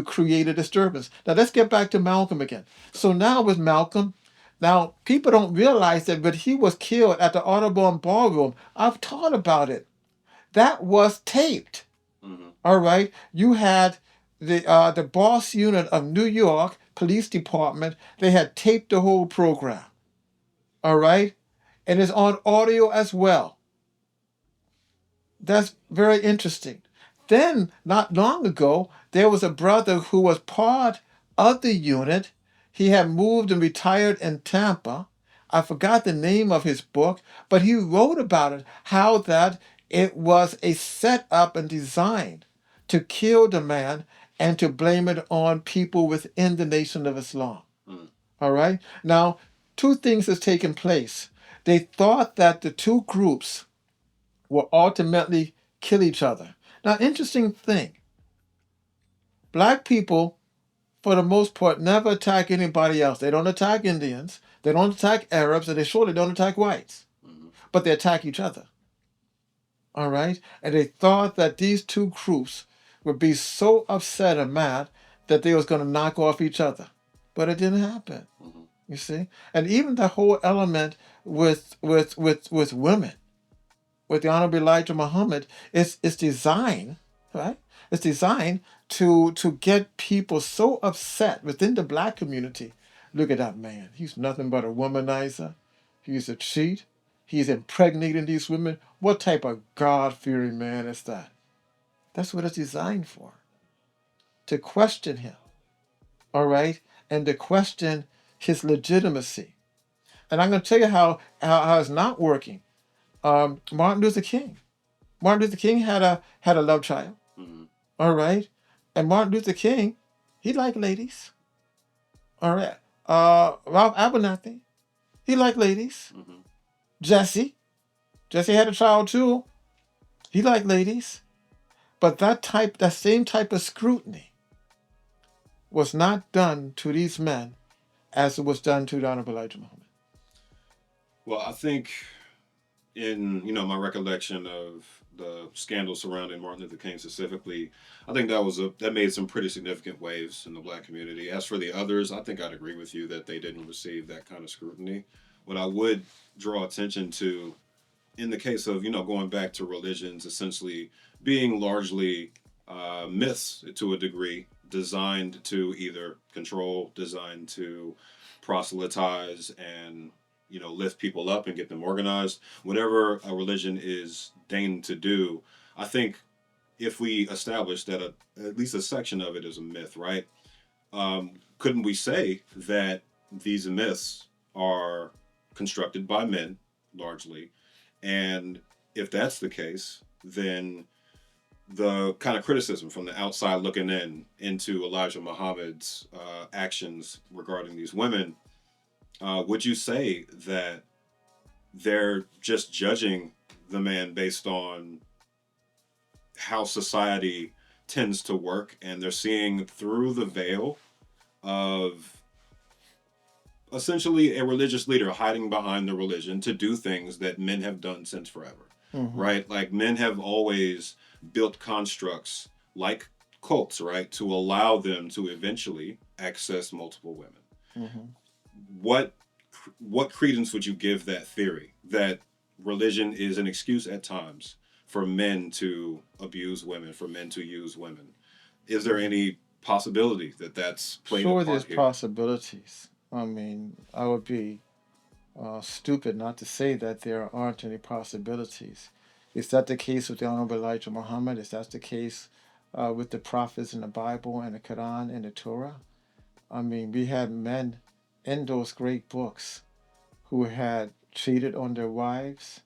create a disturbance. Now let's get back to Malcolm again. So now with Malcolm, now people don't realize that, but he was killed at the Audubon Ballroom. I've taught about it. That was taped. All right, you had the boss unit of New York Police Department. They had taped the whole program. All right, and it's on audio as well. That's very interesting. Then, not long ago, there was a brother who was part of the unit. He had moved and retired in Tampa. I forgot the name of his book, but he wrote about it, how that it was a setup and design to kill the man and to blame it on people within the Nation of Islam. All right? Now, 2 things has taken place. They thought that the 2 groups will ultimately kill each other. Now, interesting thing. Black people, for the most part, never attack anybody else. They don't attack Indians. They don't attack Arabs, and they surely don't attack whites. But they attack each other. All right? And they thought that these 2 groups would be so upset and mad that they was going to knock off each other. But it didn't happen. You see? And even the whole element with women, with the Honorable Elijah Muhammad, it's designed, right? It's designed to get people so upset within the black community. Look at that man. He's nothing but a womanizer. He's a cheat. He's impregnating these women. What type of God-fearing man is that? That's what it's designed for. To question him, all right? And to question his legitimacy. And I'm going to tell you how it's not working. Martin Luther King. Martin Luther King had a love child, all right? And Martin Luther King, he liked ladies, all right? Ralph Abernathy, he liked ladies. Jesse had a child too. He liked ladies. But that same type of scrutiny was not done to these men as it was done to the Honorable Elijah Muhammad. Well, I think in my recollection of the scandal surrounding Martin Luther King specifically, I think that made some pretty significant waves in the black community. As for the others, I think I'd agree with you that they didn't receive that kind of scrutiny. What I would draw attention to, in the case of going back to religions essentially being largely myths to a degree, designed to either control, designed to proselytize and lift people up and get them organized. Whatever a religion is deigned to do, I think if we establish that at least a section of it is a myth, right? Couldn't we say that these myths are constructed by men largely? And if that's the case, then the kind of criticism from the outside looking into Elijah Muhammad's actions regarding these women, would you say that they're just judging the man based on how society tends to work, and they're seeing through the veil of essentially a religious leader hiding behind the religion to do things that men have done since forever, right? Like men have always built constructs like cults, right, to allow them to eventually access multiple women. What credence would you give that theory that religion is an excuse at times for men to abuse women, for men to use women? Is there any possibility that that's played a part Sure, there's here? possibilities. I mean, I would be stupid not to say that there aren't any possibilities. Is that the case with the Honorable Elijah Muhammad? Is that the case with the prophets in the Bible and the Quran and the Torah? I mean, we had men in those great books who had cheated on their wives,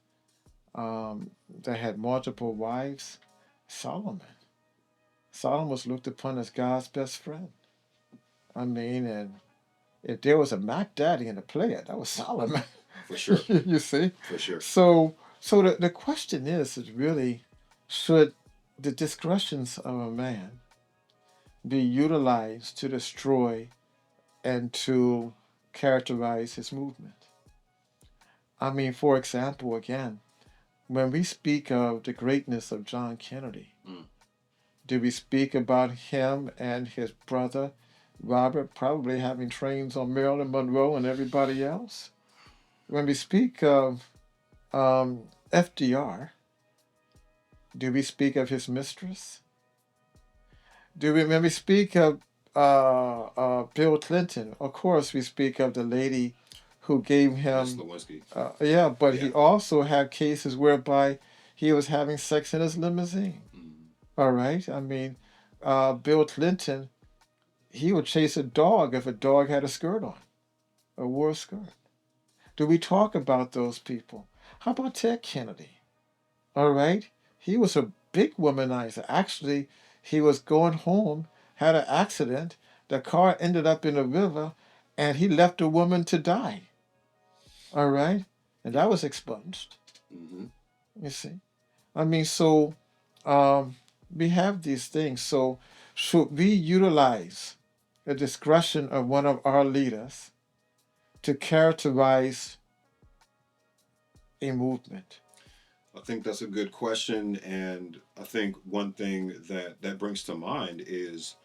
that had multiple wives. Solomon was looked upon as God's best friend. I mean, and if there was a Mac Daddy in the play, that was Solomon. For sure. You see? For sure. So the question is really, should the discretions of a man be utilized to destroy and to characterize his movement? I mean, for example, again, when we speak of the greatness of John Kennedy, do we speak about him and his brother Robert probably having trains on Marilyn Monroe and everybody else? When we speak of FDR, do we speak of his mistress? When we speak of Bill Clinton, of course we speak of the lady who gave him Lewinsky. He also had cases whereby he was having sex in his limousine. All right, I mean, Bill Clinton, he would chase a dog if a dog had a skirt on, or wore a skirt. Do we talk about those people? How about Ted Kennedy? All right, he was a big womanizer. Actually, he was going home, had an accident, the car ended up in a river, and he left a woman to die. All right, and that was expunged. You see, I mean, so we have these things. So should we utilize the discretion of one of our leaders to characterize a movement? I think that's a good question, and I think one thing that brings to mind is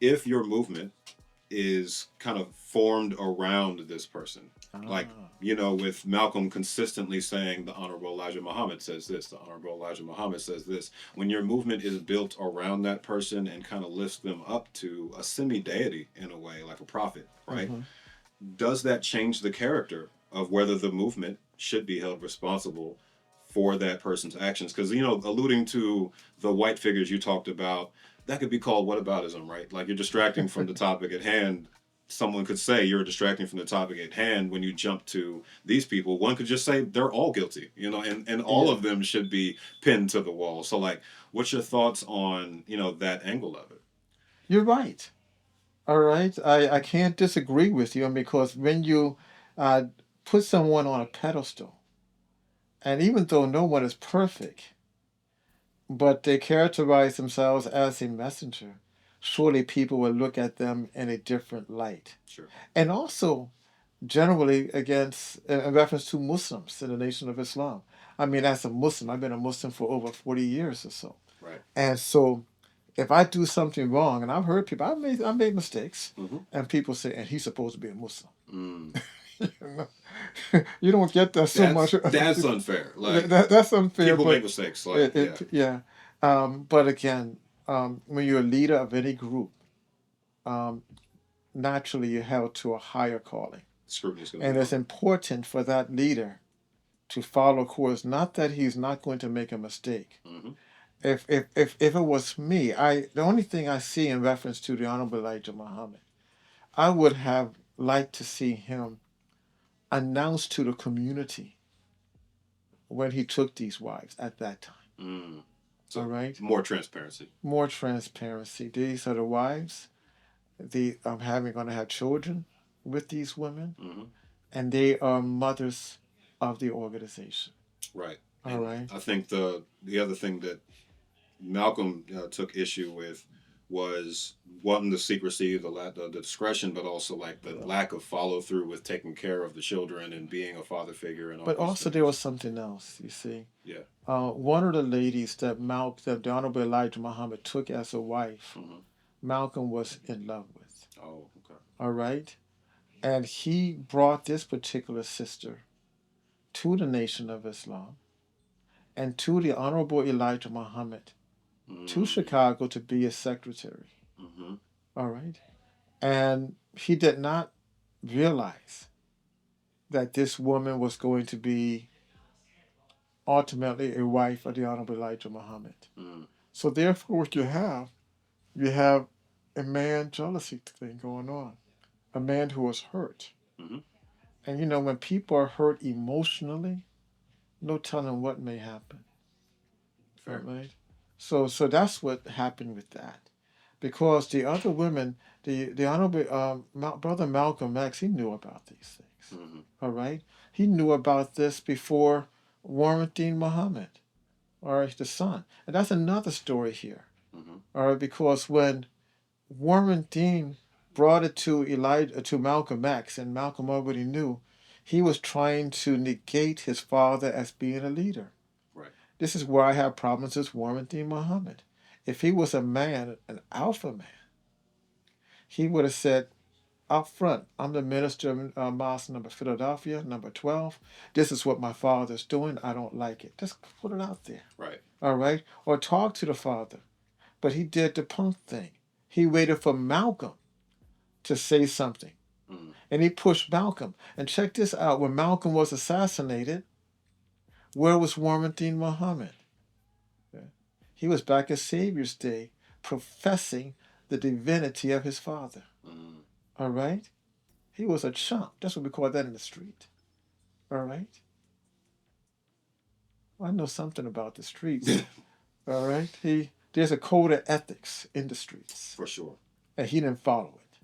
if your movement is kind of formed around this person. Like, Ah. with Malcolm consistently saying the Honorable Elijah Muhammad says this, the Honorable Elijah Muhammad says this. When your movement is built around that person and kind of lifts them up to a semi deity in a way, like a prophet, right? Mm-hmm. Does that change the character of whether the movement should be held responsible for that person's actions? Because, alluding to the white figures you talked about, that could be called whataboutism, right? Like you're distracting from the topic at hand. Someone could say you're distracting from the topic at hand when you jump to these people. One could just say they're all guilty, and all Yeah. of them should be pinned to the wall. So, like, what's your thoughts on, that angle of it? You're right. All right. I can't disagree with you because when you uh, put someone on a pedestal, and even though no one is perfect, but they characterize themselves as a messenger, surely people will look at them in a different light. Sure. And also, generally, against, in reference to Muslims in the Nation of Islam. I mean, as a Muslim, I've been a Muslim for over 40 years or so. Right. And so, if I do something wrong, and I've heard people, I made mistakes, Mm-hmm. and people say, and he's supposed to be a Muslim. Mm. You don't get that so much. That's unfair. Like That's unfair. people but make mistakes. Like yeah. But again, when you're a leader of any group, naturally you're held to a higher calling. scrutiny's going And to it's important for that leader to follow course. Not that he's not going to make a mistake. Mm-hmm. If it was me, the only thing I see in reference to the Honorable Elijah Muhammad, I would have liked to see him announce to the community when he took these wives at that time. Mm. So All right, more transparency. more transparency. These are the wives. I'm going to have children with these women, Mm-hmm. and they are mothers of the organization. Right. All And right. I think the other thing that Malcolm took issue with was one, the secrecy, the discretion, but also like the lack of follow through with taking care of the children and being a father figure and all. But these also things. there was something else. You see, Yeah. one of the ladies that the Honorable Elijah Muhammad took as a wife, Mm-hmm. Malcolm was in love with. Oh, okay. All right, and he brought this particular sister to the Nation of Islam and to the Honorable Elijah Muhammad to Chicago to be his secretary. Mm-hmm. All right, and he did not realize that this woman was going to be ultimately a wife of the Honorable Elijah Muhammad. Mm. So therefore, what you have a man jealousy thing going on, a man who was hurt. Mm-hmm. And when people are hurt emotionally, no telling what may happen. Fair. Right? So that's what happened with that. Because the other women, the Honorable Brother Malcolm X, he knew about these things. Mm-hmm. All right? He knew about this before Warrentin Muhammad, all right, the son. And that's another story here. Mm-hmm. All right, because when Warrentin brought it to Malcolm X, and Malcolm already knew, he was trying to negate his father as being a leader. Right. This is where I have problems with Warrentin Muhammad. If he was a man, an alpha man, he would have said up front, I'm the minister of Mosque number Philadelphia, number 12. This is what my father's doing. I don't like it. Just put it out there. Right. All right? Or talk to the father. But he did the punk thing. He waited for Malcolm to say something. Mm. And he pushed Malcolm. And check this out. When Malcolm was assassinated, where was Warrentin Muhammad? He was back at Savior's Day professing the divinity of his father. Mm. All right? He was a chump. That's what we call that in the street. All right? Well, I know something about the streets. All right? There's a code of ethics in the streets. For sure. And he didn't follow it.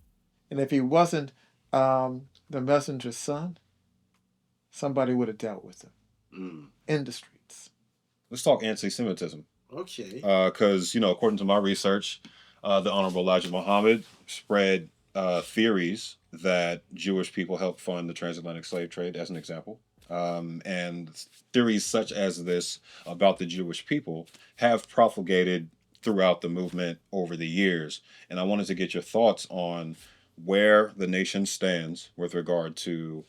And if he wasn't the messenger's son, somebody would have dealt with him in the streets. Let's talk anti-Semitism. Okay. Because, according to my research, the Honorable Elijah Muhammad spread theories that Jewish people helped fund the transatlantic slave trade, as an example. And theories such as this about the Jewish people have propagated throughout the movement over the years. And I wanted to get your thoughts on where the nation stands with regard to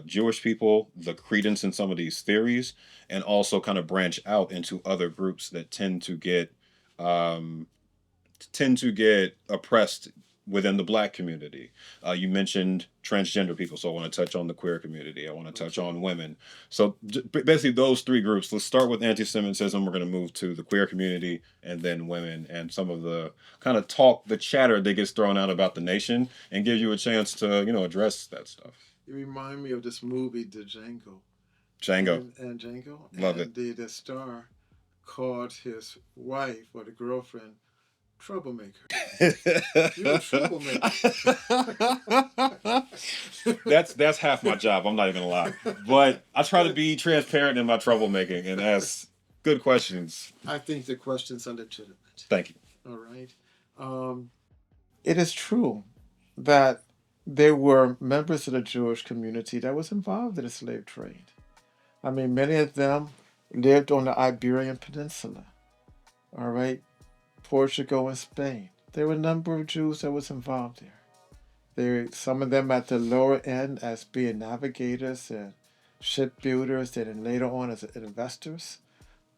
Jewish people, the credence in some of these theories, and also kind of branch out into other groups that um, tend to get oppressed within the Black community. You mentioned transgender people, so I want to touch on the queer community. I want to touch on women. So basically those three groups. Let's start with anti-Semitism. We're going to move to the queer community and then women and some of the kind of talk, the chatter that gets thrown out about the nation, and give you a chance to, address that stuff. You remind me of this movie, The Django. Django. And Django. Love and it. The star called his wife or the girlfriend troublemaker. You're a troublemaker. That's half my job. I'm not even gonna lie, but I try to be transparent in my troublemaking and ask good questions. I think the questions are legitimate. Thank you. All right. It is true that there were members of the Jewish community that was involved in the slave trade. I mean, many of them lived on the Iberian Peninsula. All right. Portugal and Spain. There were a number of Jews that was involved there. Some of them at the lower end as being navigators and shipbuilders, and then later on as investors.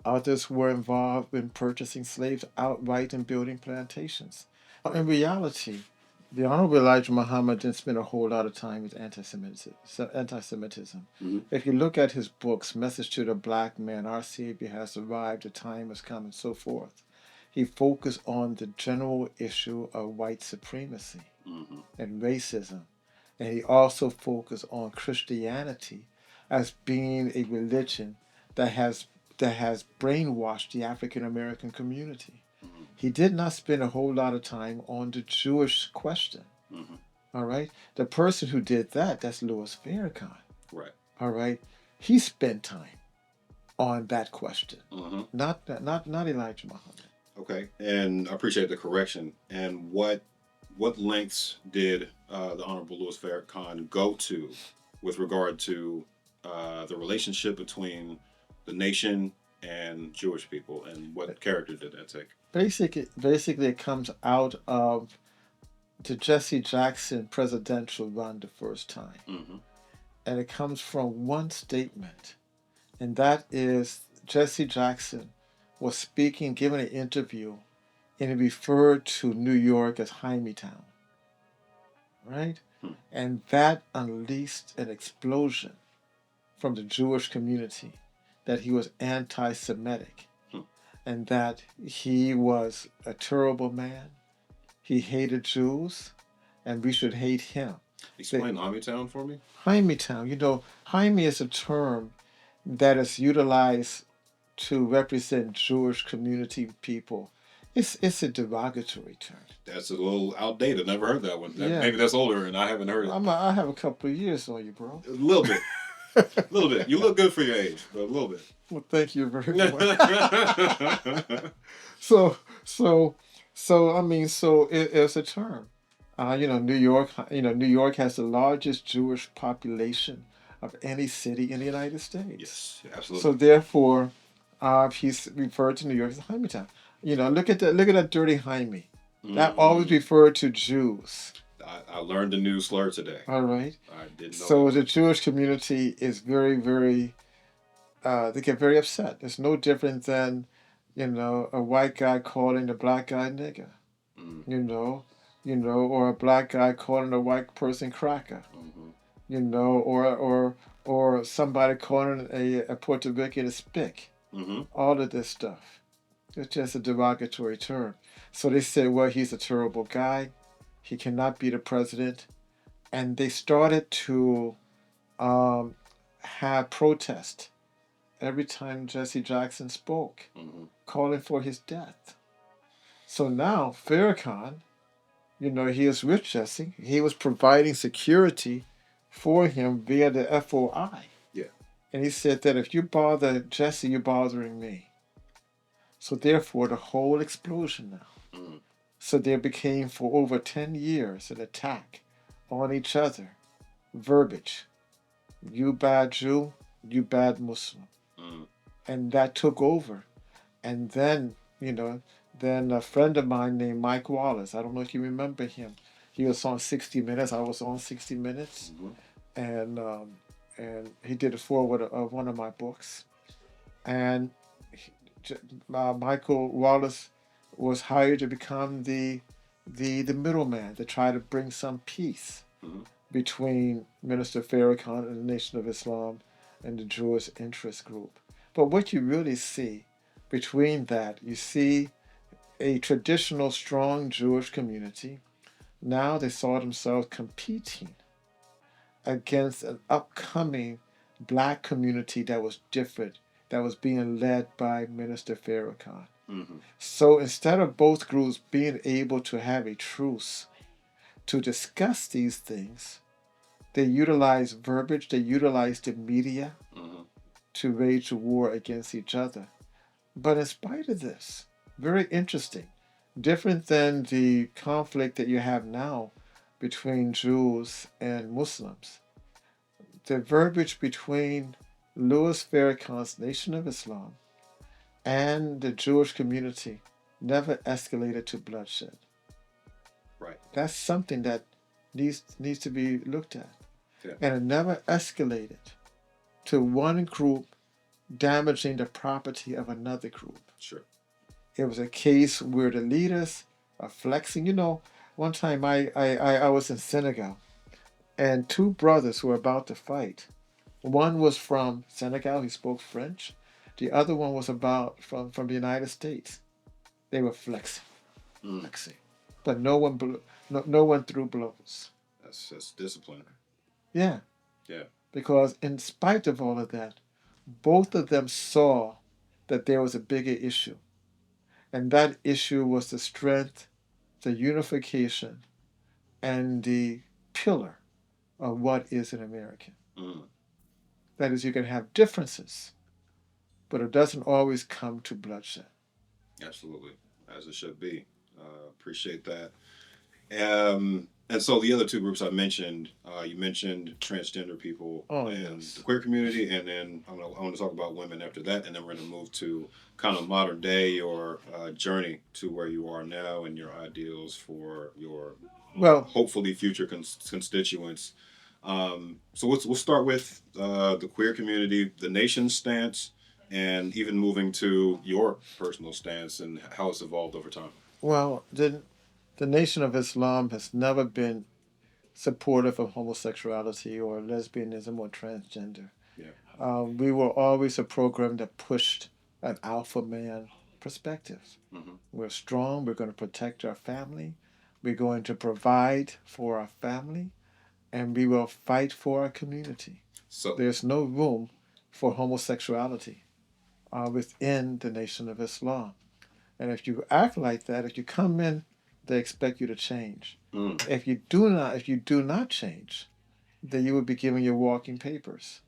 Others were involved in purchasing slaves outright and building plantations. In reality, the Honorable Elijah Muhammad didn't spend a whole lot of time with anti-Semitism. Mm-hmm. If you look at his books, Message to the Black Man, Our Savior Has Arrived, The Time Has Come, and so forth, he focused on the general issue of white supremacy and racism. And he also focused on Christianity as being a religion that has brainwashed the African American community. He did not spend a whole lot of time on the Jewish question. All right? The person who did that, that's Louis Farrakhan. Right. All right? He spent time on that question. Not Elijah Muhammad. Okay, and I appreciate the correction. And what lengths did the Honorable Louis Farrakhan go to with regard to the relationship between the nation and Jewish people, and what character did that take? Basically, it comes out of the Jesse Jackson presidential run the first time. And it comes from one statement, and that is Jesse Jackson was speaking, giving an interview, and he referred to New York as Hymietown, right? And that unleashed an explosion from the Jewish community that he was anti-Semitic and that he was a terrible man. He hated Jews, and we should hate him. Explain Hymietown for me. Hymietown, Hyme is a term that is utilized to represent Jewish community people. It's a derogatory term. That's a little outdated. Never heard that one. Maybe that's older, and I haven't heard it. I have a couple of years on you, bro. A little bit. A little bit. You look good for your age, but a little bit. Well, thank you very much. So it's a term. New York has the largest Jewish population of any city in the United States. Yes, absolutely. So therefore, he's referred to New York as Hymietown. Look at that dirty Hyme. That always referred to Jews. I learned a new slur today. All right. I didn't know. So the Jewish community is very, very. They get very upset. It's no different than, a white guy calling a black guy nigger. Or a black guy calling a white person cracker. Or somebody calling a Puerto Rican a spick. All of this stuff. It's just a derogatory term. So they said, well, he's a terrible guy. He cannot be the president. And they started to have protest every time Jesse Jackson spoke, calling for his death. So now Farrakhan, he is with Jesse. He was providing security for him via the FOI. Yeah. And he said that if you bother Jesse, you're bothering me. So therefore, the whole explosion now. So there became, for over 10 years, an attack on each other. Verbiage. You bad Jew, you bad Muslim. Mm. And that took over. And then, then a friend of mine named Mike Wallace, I don't know if you remember him. He was on 60 Minutes. I was on 60 Minutes. And he did a foreword of one of my books. And Michael Wallace was hired to become the middleman to try to bring some peace between Minister Farrakhan and the Nation of Islam and the Jewish interest group. But what you really see between that, you see a traditional strong Jewish community. Now they saw themselves competing against an upcoming black community that was different, that was being led by Minister Farrakhan. So instead of both groups being able to have a truce to discuss these things, they utilized verbiage, they utilized the media to wage a war against each other. But in spite of this, very interesting, different than the conflict that you have now between Jews and Muslims, the verbiage between Louis Farrakhan's Nation of Islam and the Jewish community never escalated to bloodshed. Right. That's something that needs to be looked at. Yeah. And it never escalated to one group damaging the property of another group. Sure. It was a case where the leaders are flexing. One time I was in Senegal, and two brothers who were about to fight. One was from Senegal, he spoke French. The other one was from the United States. They were flexing. But no one threw blows. That's discipline. Yeah. Yeah. Because in spite of all of that, both of them saw that there was a bigger issue. And that issue was the strength, the unification, and the pillar of what is an American. That is, you can have differences, but it doesn't always come to bloodshed. Absolutely, as it should be. Appreciate that. And so the other two groups I mentioned, you mentioned transgender people and yes. the queer community, and then I want to talk about women after that, and then we're going to move to kind of modern day, your journey to where you are now and your ideals for your hopefully future constituents. So we'll start with the queer community, the nation's stance, and even moving to your personal stance and how it's evolved over time. Well, the Nation of Islam has never been supportive of homosexuality or lesbianism or transgender. Yeah. We were always a program that pushed an alpha man perspective. We're strong. We're going to protect our family. We're going to provide for our family. And we will fight for our community. So there's no room for homosexuality within the Nation of Islam. And if you act like that, if you come in, they expect you to change. If you do not change, then you will be given your walking papers.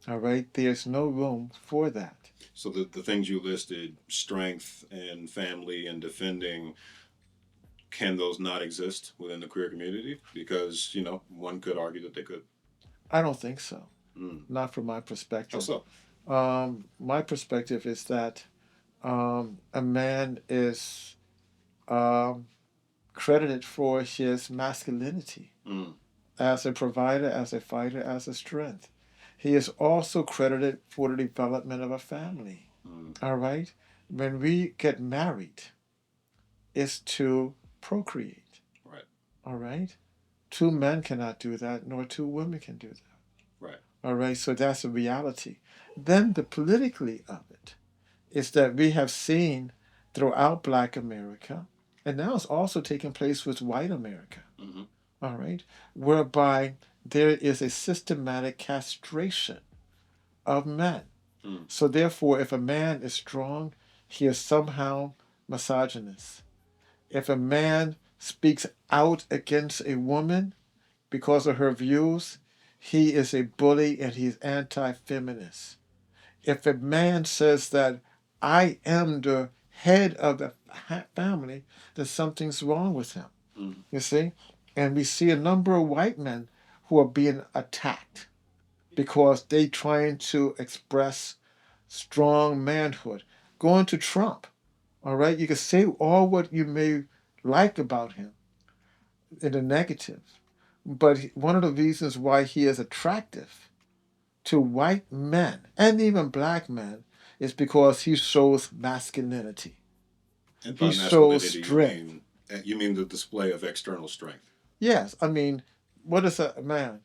All right? There's no room for that. So the things you listed, strength and family and defending, can those not exist within the queer community? Because, one could argue that they could. I don't think so. Not from my perspective. How so? My perspective is that a man is credited for his masculinity as a provider, as a fighter, as a strength. He is also credited for the development of a family. All right? When we get married, it's to procreate. Right. All right? Two men cannot do that, nor two women can do that. Right. All right? So that's a reality. Then the politically of it is that we have seen throughout Black America, and now it's also taking place with white America, all right, whereby there is a systematic castration of men. So therefore, if a man is strong, he is somehow misogynist. If a man speaks out against a woman because of her views, he is a bully and he's anti-feminist. If a man says that I am the head of the family, then something's wrong with him. You see? And we see a number of white men who are being attacked because they trying to express strong manhood. Going to Trump, all right, you can say all what you may like about him in the negative, but one of the reasons why he is attractive to white men and even black men is because he shows masculinity. And He by shows masculinity, strength. you mean the display of external strength. Yes, I mean, what is a man?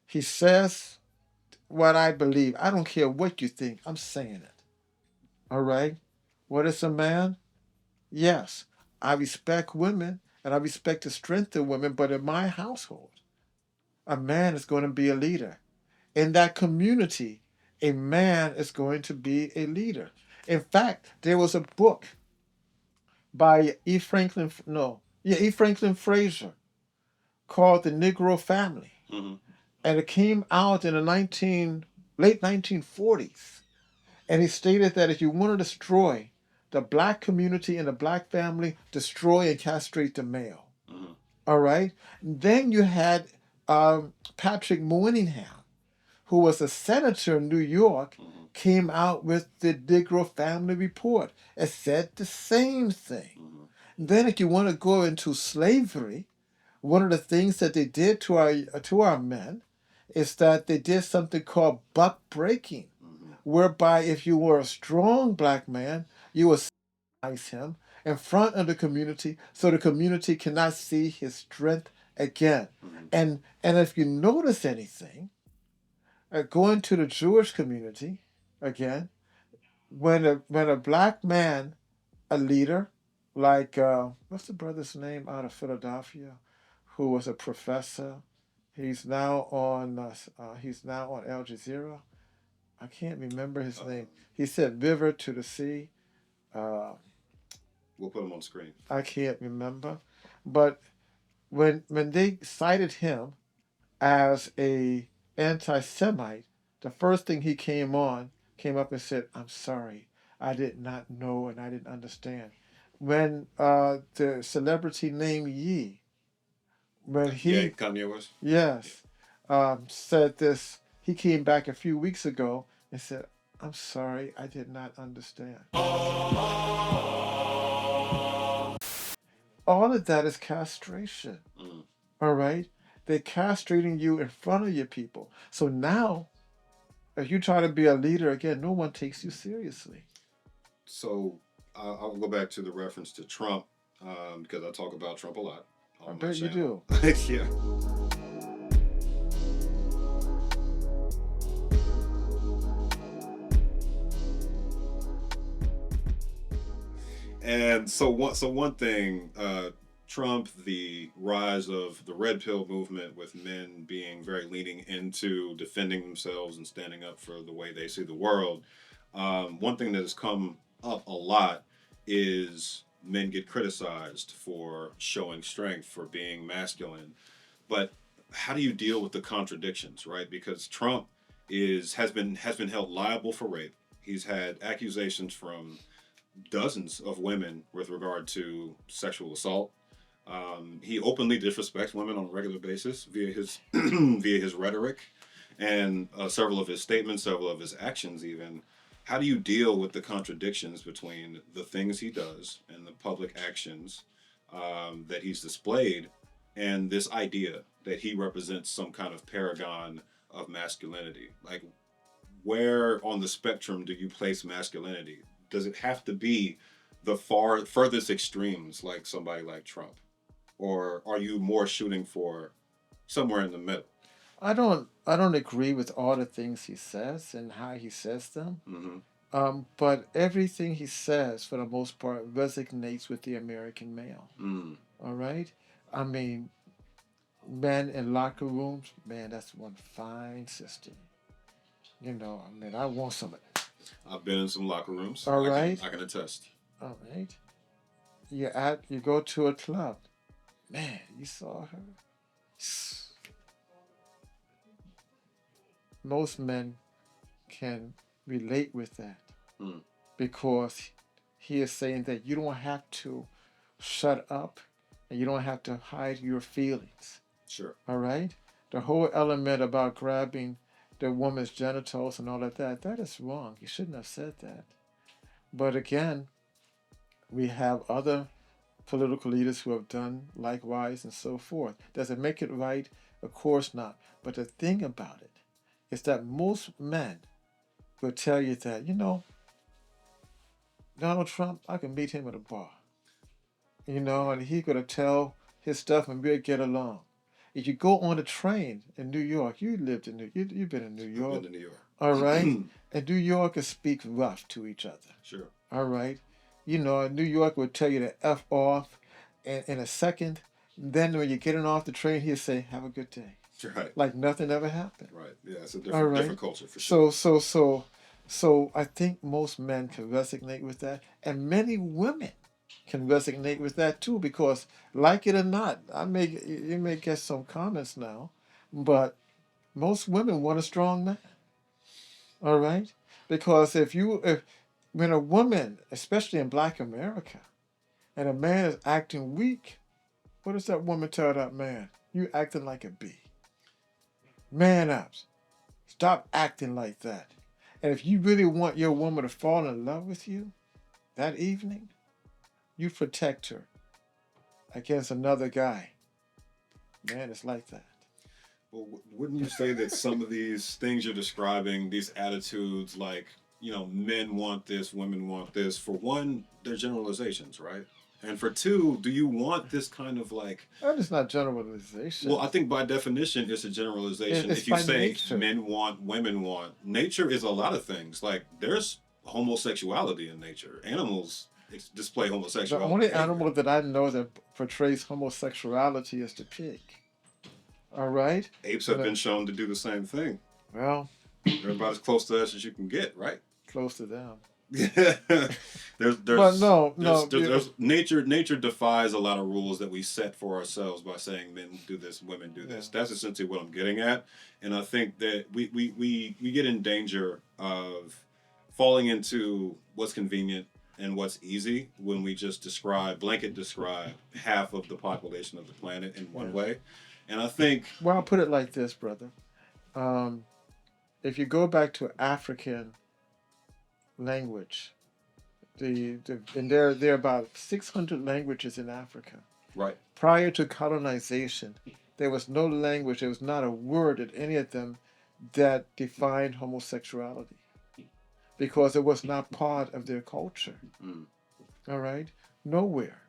He says what I believe. I don't care what you think. I'm saying it. All right? What is a man? Yes, I respect women and I respect the strength of women, but in my household, a man is going to be a leader. In that community, a man is going to be a leader. In fact, there was a book by E. Franklin Fraser called The Negro Family. Mm-hmm. And it came out in the late 1940s. And he stated that if you want to destroy the black community and the black family, destroy and castrate the male. Mm-hmm. All right? Then you had Patrick Moynihan, who was a senator in New York, came out with the Negro Family Report. It said the same thing. Then if you want to go into slavery, one of the things that they did to our men is that they did something called buck breaking, whereby if you were a strong black man, you would sacrifice him in front of the community so the community cannot see his strength again. And if you notice anything, going to the Jewish community again, when a black man, a leader, like what's the brother's name out of Philadelphia, who was a professor, he's now on Al Jazeera. I can't remember his name. He said "river to the sea." We'll put him on screen. I can't remember, but when they cited him as a anti-Semite, the first thing he came up and said, "I'm sorry, I did not know and I didn't understand." When the celebrity named Ye, when he Kanye West. yes said this, he came back a few weeks ago and said, "I'm sorry, I did not understand." All of that is castration. All right? They're castrating you in front of your people. So now, if you try to be a leader again, no one takes you seriously. So I'll go back to the reference to Trump because I talk about Trump a lot. I bet you do. Yeah. And so one thing, Trump, the rise of the red pill movement with men being very leaning into defending themselves and standing up for the way they see the world. One thing that has come up a lot is men get criticized for showing strength, for being masculine. But how do you deal with the contradictions, right? Because Trump has been held liable for rape. He's had accusations from dozens of women with regard to sexual assault. He openly disrespects women on a regular basis via his via his rhetoric and several of his statements, several of his actions even. How do you deal with the contradictions between the things he does and the public actions that he's displayed and this idea that he represents some kind of paragon of masculinity? Like, where on the spectrum do you place masculinity? Does it have to be the furthest extremes like somebody like Trump? Or are you more shooting for somewhere in the middle? I don't agree with all the things he says and how he says them. Mm-hmm. But everything he says, for the most part, resonates with the American male. Mm. All right? I mean, men in locker rooms, man, that's one fine system. You know, I mean, I want some of it. I've been in some locker rooms. All right. I can attest. All right. You go to a club. Man, you saw her. Most men can relate with that because he is saying that you don't have to shut up and you don't have to hide your feelings. Sure. All right? The whole element about grabbing the woman's genitals and all of that. That is wrong. He shouldn't have said that. But again, we have other political leaders who have done likewise and so forth. Does it make it right? Of course not. But the thing about it is that most men will tell you that, Donald Trump, I can meet him at a bar. And he's going to tell his stuff and we'll get along. If you go on a train in New York, you've been in New York. I've been to New York. All right? And New Yorkers speak rough to each other. Sure. All right? New York will tell you to F off in a second. Then when you're getting off the train, he'll say, have a good day. Right. Like nothing ever happened. Right. Yeah, it's a different culture for sure. sure. So I think most men can resonate with that. And many women can resonate with that too, because like it or not, you may get some comments now, but most women want a strong man. All right? Because when a woman, especially in Black America, and a man is acting weak, what does that woman tell that man? You acting like a bee. Man up. Stop acting like that. And if you really want your woman to fall in love with you that evening, you protect her against another guy. Man, it's like that. Well, wouldn't you say that some of these things you're describing, these attitudes like, men want this, women want this, for one, they're generalizations, right? And for two, do you want this kind of like... That is not generalization. Well, I think by definition, it's a generalization. It's if you say nature. Men want, women want, nature is a lot of things. Like, there's homosexuality in nature. Animals display The homosexuality. only animal that I know that portrays homosexuality is the pig. All right? Apes have been shown to do the same thing. Well, They're about as close to us as you can get, right? close to them. Nature defies a lot of rules that we set for ourselves by saying men do this, women do this. That's essentially what I'm getting at. And I think that we get in danger of falling into what's convenient and what's easy when we just blanket describe half of the population of the planet in one way. And I think... Well, I'll put it like this, brother. If you go back to African language, and there are about 600 languages in Africa. Right. Prior to colonization, there was no language, there was not a word in any of them that defined homosexuality, because it was not part of their culture. All right? Nowhere.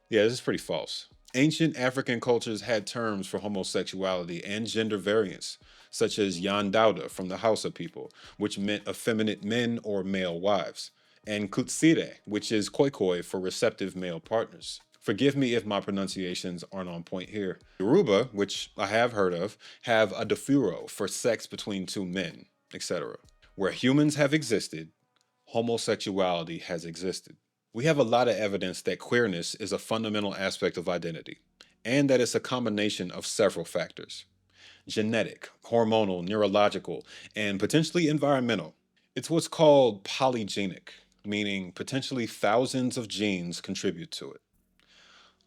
Yeah, this is pretty false. Ancient African cultures had terms for homosexuality and gender variance, such as Yandauda from the Hausa people, which meant effeminate men or male wives, and Kutsire, which is Khoikhoi for receptive male partners. Forgive me if my pronunciations aren't on point here. Yoruba, which I have heard of, have Adafuro for sex between two men, etc. Where humans have existed, homosexuality has existed. We have a lot of evidence that queerness is a fundamental aspect of identity, and that it's a combination of several factors: genetic, hormonal, neurological, and potentially environmental. It's what's called polygenic, meaning potentially thousands of genes contribute to it.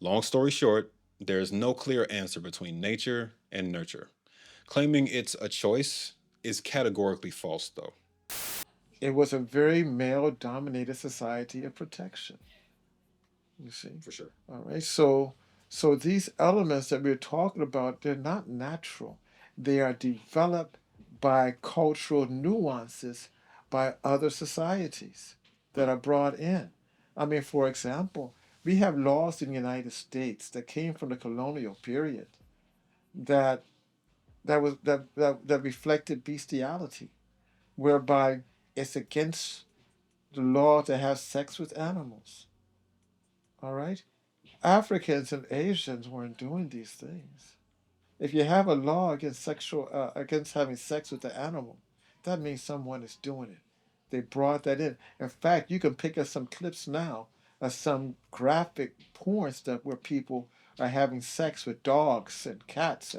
Long story short, there is no clear answer between nature and nurture. Claiming it's a choice is categorically false, though. It was a very male-dominated society of protection. You see? For sure. All right. So these elements that we're talking about, they're not natural. They are developed by cultural nuances by other societies that are brought in. I mean, for example, we have laws in the United States that came from the colonial period that reflected bestiality, whereby it's against the law to have sex with animals. All right? Africans and Asians weren't doing these things. If you have a law against having sex with the animal, that means someone is doing it. They brought that in. In fact, you can pick up some clips now of some graphic porn stuff where people are having sex with dogs and cats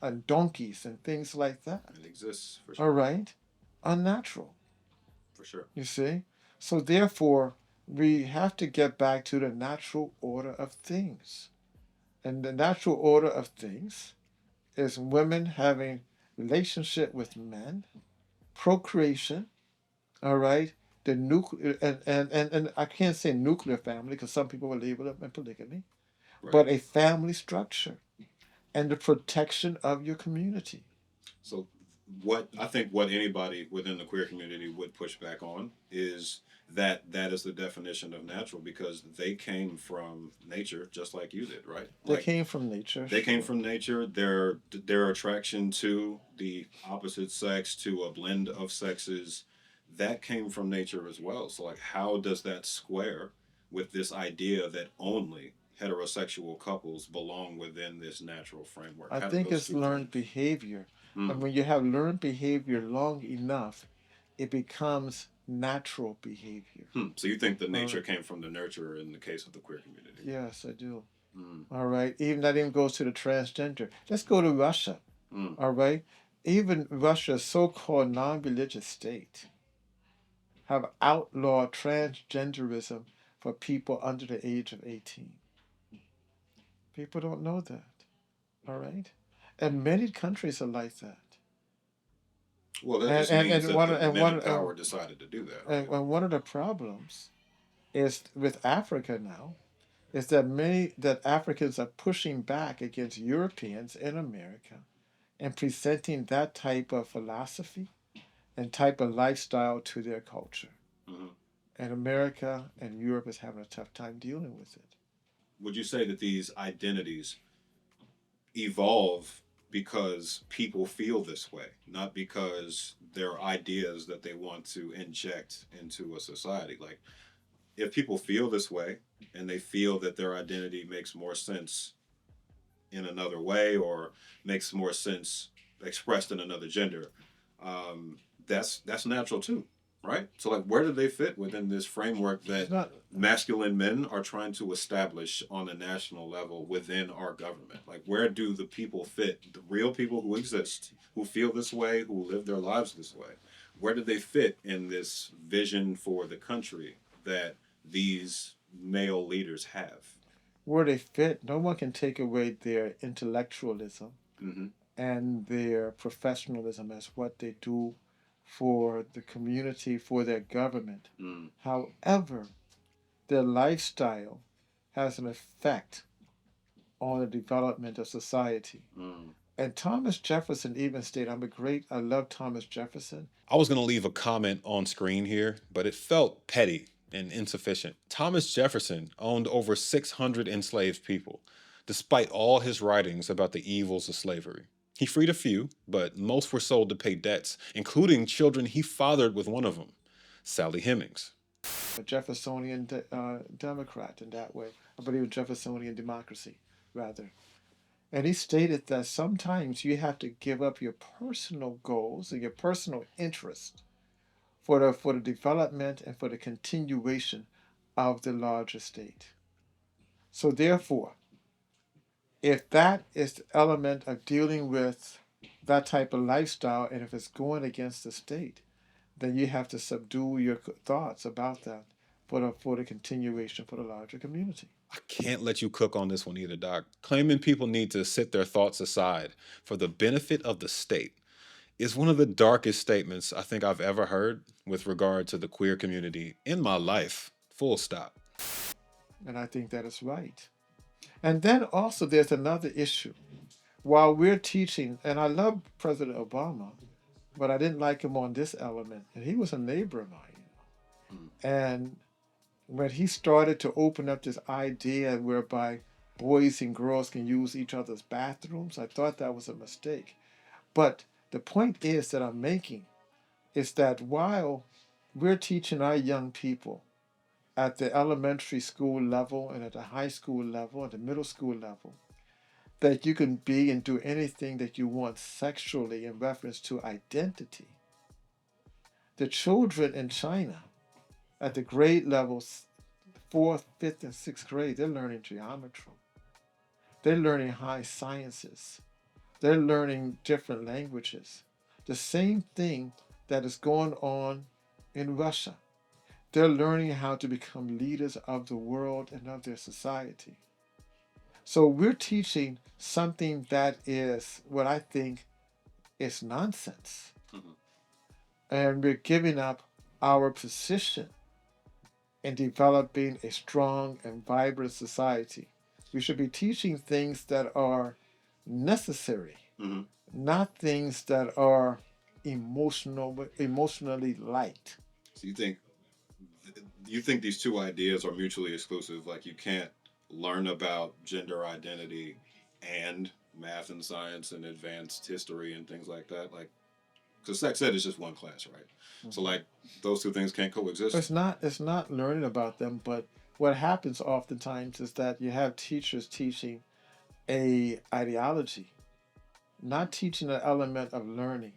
and donkeys and things like that. It exists, for sure. All right? Unnatural. For sure. You see? So therefore, we have to get back to the natural order of things. And the natural order of things is women having relationship with men, procreation, all right, the nuclear, and I can't say nuclear family because some people will label it in polygamy, but a family structure and the protection of your community. So, what I think what anybody within the queer community would push back on is that is the definition of natural because they came from nature just like you did, right? They came from nature. They came from nature. Their attraction to the opposite sex, to a blend of sexes, that came from nature as well. So, like, how does that square with this idea that only heterosexual couples belong within this natural framework? I How do think those it's two learned behavior. Mm. And when you have learned behavior long enough, it becomes natural behavior. So you think the nature came from the nurture in the case of the queer community? Yes, I do. All right. Even that even goes to the transgender. Let's go to Russia. All right. Even Russia's so-called non-religious state have outlawed transgenderism for people under the age of 18. People don't know that. All right. And many countries are like that. Well, that just means that the men in power decided to do that. Right? And one of the problems is with Africa now is that Africans are pushing back against Europeans in America and presenting that type of philosophy and type of lifestyle to their culture. And America and Europe is having a tough time dealing with it. Would you say that these identities evolve because people feel this way, not because they're ideas that they want to inject into a society? Like, if people feel this way and they feel that their identity makes more sense in another way or makes more sense expressed in another gender, that's natural too, right? So, like, where do they fit within this framework that masculine men are trying to establish on a national level within our government? Like, where do the people fit? The real people who exist, who feel this way, who live their lives this way, where do they fit in this vision for the country that these male leaders have? Where they fit, no one can take away their intellectualism and their professionalism as what they do for the community, for their government. However, their lifestyle has an effect on the development of society. And Thomas Jefferson even stated, I love Thomas Jefferson. I was going to leave a comment on screen here, but it felt petty and insufficient. Thomas Jefferson owned over 600 enslaved people, despite all his writings about the evils of slavery. He freed a few, but most were sold to pay debts, including children he fathered with one of them, Sally Hemings. A Jeffersonian Democrat in that way. I believe a Jeffersonian democracy, rather. And he stated that sometimes you have to give up your personal goals and your personal interest for the development and for the continuation of the larger state. So therefore, if that is the element of dealing with that type of lifestyle, and if it's going against the state, then you have to subdue your thoughts about that for the continuation for the larger community. I can't let you cook on this one either, Doc. Claiming people need to set their thoughts aside for the benefit of the state is one of the darkest statements I think I've ever heard with regard to the queer community in my life. Full stop. And I think that is right. And then also there's another issue. While we're teaching, and I love President Obama, but I didn't like him on this element. And he was a neighbor of mine. And when he started to open up this idea whereby boys and girls can use each other's bathrooms, I thought that was a mistake. But the point is that I'm making is that while we're teaching our young people at the elementary school level and at the high school level and the middle school level, that you can be and do anything that you want sexually in reference to identity, the children in China at the grade levels, 4th, 5th, and 6th grade, they're learning geometry. They're learning high sciences. They're learning different languages. The same thing that is going on in Russia. They're learning how to become leaders of the world and of their society. So we're teaching something that is what I think is nonsense. Mm-hmm. And we're giving up our position in developing a strong and vibrant society. We should be teaching things that are necessary, Mm-hmm. not things that are emotionally light. So you think these two ideas are mutually exclusive? Like you can't learn about gender identity and math and science and advanced history and things like that? Like, because sex ed is just one class, right? So like those two things can't coexist. It's not learning about them, but what happens oftentimes is that you have teachers teaching a ideology, not teaching an element of learning.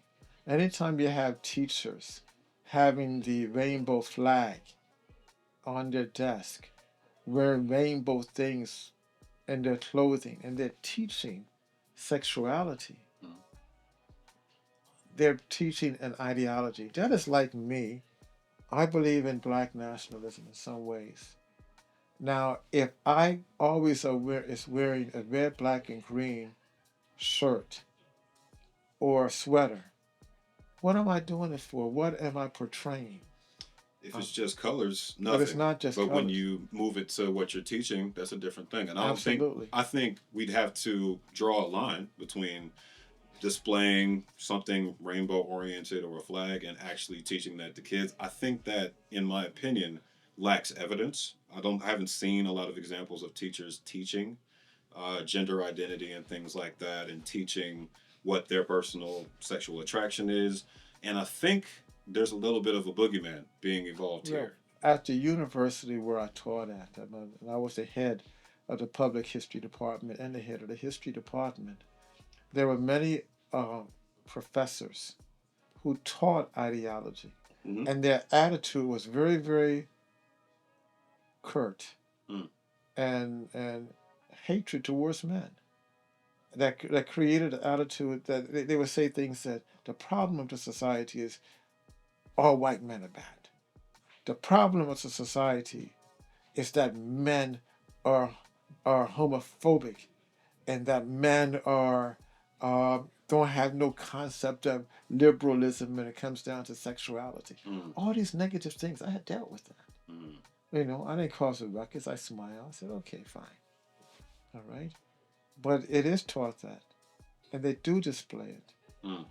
Anytime you have teachers having the rainbow flag on their desk, wearing rainbow things in their clothing, and they're teaching sexuality, they're teaching an ideology. That is like me. I believe in black nationalism in some ways. Now, if I always is wearing a red, black, and green shirt or a sweater, what am I doing it for? What am I portraying? If it's just colors, nothing. But it's not just But colors. when you move it to what you're teaching, that's a different thing. And Absolutely. I think we'd have to draw a line between displaying something rainbow oriented or a flag and actually teaching that to kids. I think that, in my opinion, lacks evidence. I haven't seen a lot of examples of teachers teaching gender identity and things like that, and teaching what their personal sexual attraction is. And I think there's a little bit of a boogeyman being evolved here. At the university where I taught at, and I was the head of the public history department and the head of the history department, there were many professors who taught ideology, and their attitude was very, very curt and hatred towards men. That created an attitude that they would say things that the problem of the society is all white men are bad. The problem of the society is that men are homophobic, and that men are don't have no concept of liberalism when it comes down to sexuality. All these negative things, I had dealt with that. You know, I didn't cause a ruckus. I smiled. I said, okay, fine. All right. But it is taught that, and they do display it.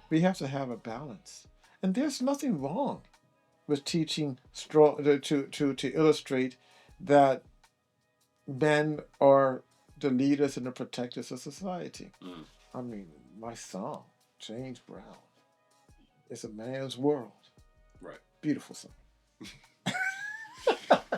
We have to have a balance. And there's nothing wrong with teaching to illustrate that men are the leaders and the protectors of society. I mean, my song, James Brown, it's a man's world. Right. Beautiful song.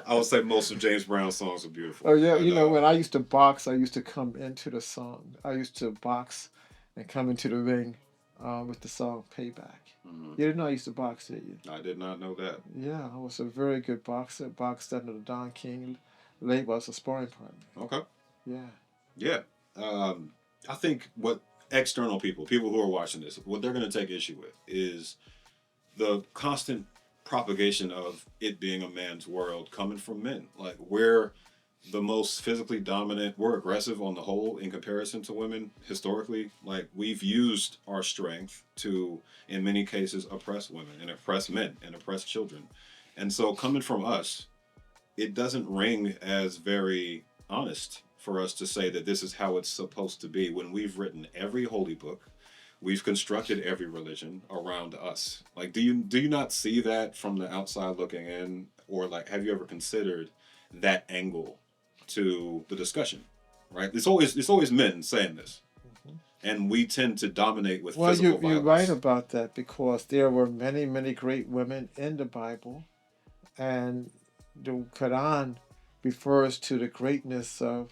I would say most of James Brown's songs are beautiful. Oh yeah, you know, when I used to box, I used to come into the song. I used to box and come into the ring with the song Payback. You didn't know I used to box, did you? I did not know that. Yeah, I was a very good boxer. Boxed under the Don King label as a sparring partner. Okay. Yeah. Yeah. I think what external people who are watching this, what they're going to take issue with is the constant propagation of it being a man's world coming from men. Like, we're the most physically dominant, we're aggressive on the whole in comparison to women historically. Like, we've used our strength to, in many cases, oppress women and oppress men and oppress children. And so coming from us, it doesn't ring as very honest for us to say that this is how it's supposed to be when we've written every holy book. We've constructed every religion around us. Like, do you not see that from the outside looking in? Or, like, have you ever considered that angle to the discussion? Right? It's always men saying this. And we tend to dominate with physical violence. You're right about that, because there were many, many great women in the Bible. And the Quran refers to the greatness of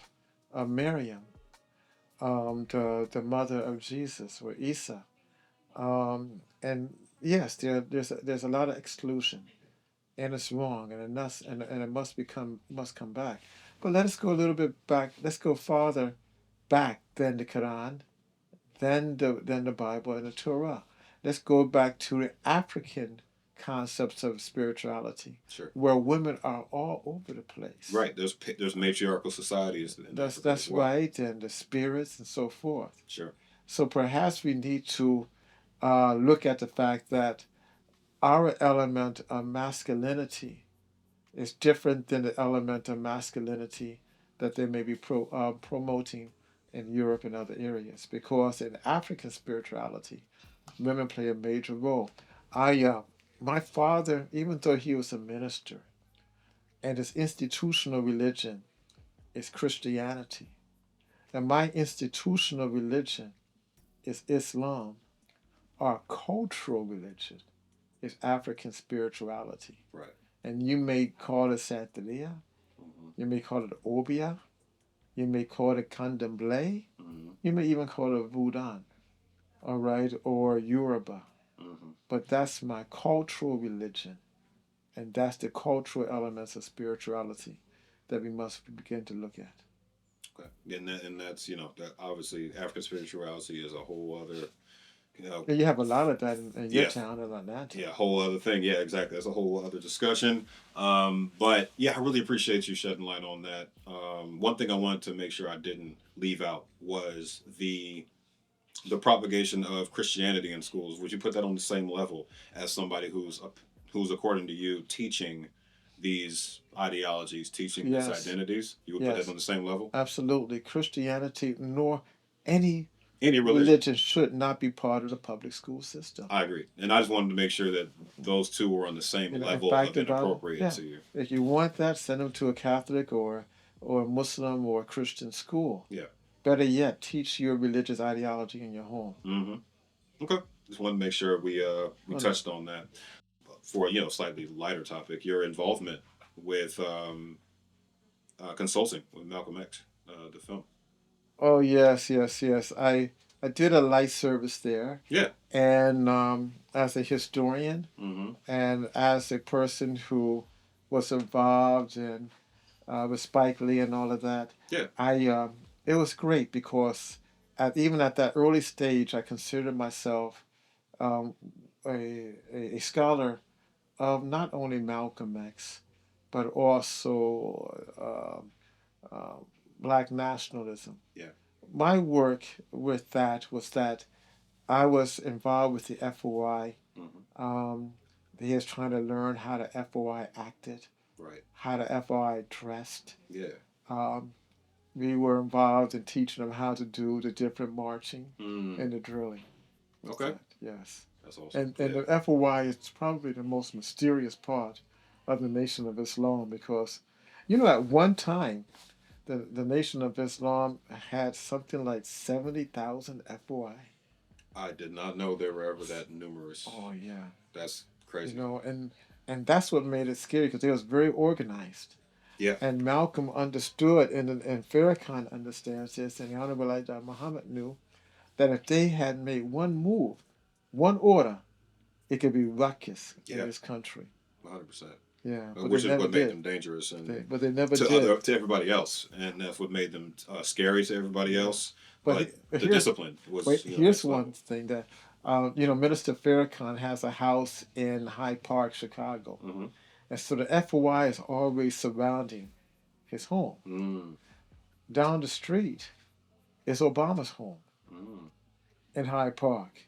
Miriam, the mother of Jesus, or Issa. And yes, there's a lot of exclusion, and it's wrong, and it must come back. But let us go a little bit back. Let's go farther back than the Quran, than the Bible and the Torah. Let's go back to the African concepts of spirituality, sure, where women are all over the place. Right. There's matriarchal societies. That's well. Right, and the spirits and so forth. Sure. So perhaps we need to look at the fact that our element of masculinity is different than the element of masculinity that they may be promoting in Europe and other areas. Because in African spirituality, women play a major role. My father, even though he was a minister, and his institutional religion is Christianity, and my institutional religion is Islam, our cultural religion is African spirituality. Right. And you may call it Santeria, you may call it Obia, you may call it Candomblé, you may even call it Voodoo, all right, or Yoruba. But that's my cultural religion. And that's the cultural elements of spirituality that we must begin to look at. Okay. And that's, that obviously African spirituality is a whole other, And you have a lot of that in your town in Atlanta. Yeah, whole other thing. Yeah, exactly. That's a whole other discussion. But yeah, I really appreciate you shedding light on that. One thing I wanted to make sure I didn't leave out was the propagation of Christianity in schools. Would you put that on the same level as somebody who's according to you teaching these ideologies, teaching these identities? You would put that on the same level? Absolutely. Christianity nor any religion should not be part of the public school system. I agree. And I just wanted to make sure that those two were on the same level of inappropriate to you. If you want that, send them to a Catholic or a Muslim or a Christian school. Yeah. Better yet, teach your religious ideology in your home. Mm-hmm. Okay. Just wanted to make sure we touched on that. For a slightly lighter topic, your involvement with consulting with Malcolm X, the film. Oh yes. I did a light service there. Yeah. And as a historian, mm-hmm. and as a person who was involved in with Spike Lee and all of that, it was great because even at that early stage, I considered myself a scholar of not only Malcolm X, but also Black nationalism. Yeah. My work with that was that I was involved with the FOI. Mm-hmm. He was trying to learn how the FOI acted, right? How the FOI dressed. Yeah. We were involved in teaching them how to do the different marching and the drilling. Okay. Yes. That's awesome. And the FOI is probably the most mysterious part of the Nation of Islam because, at one time, the Nation of Islam had something like 70,000 FOI. I did not know there were ever that numerous. Oh, yeah. That's crazy. And that's what made it scary because it was very organized. Yeah. And Malcolm understood, and Farrakhan understands this, and the Honorable Elijah Muhammad knew that if they had made one move, one order, it could be ruckus in this country. 100%. Yeah, which is what made them dangerous, but they never did to everybody else, and that's what made them scary to everybody else. But the discipline was. Here's one thing that Minister Farrakhan has a house in Hyde Park, Chicago, and so the FOI is always surrounding his home. Down the street is Obama's home in Hyde Park,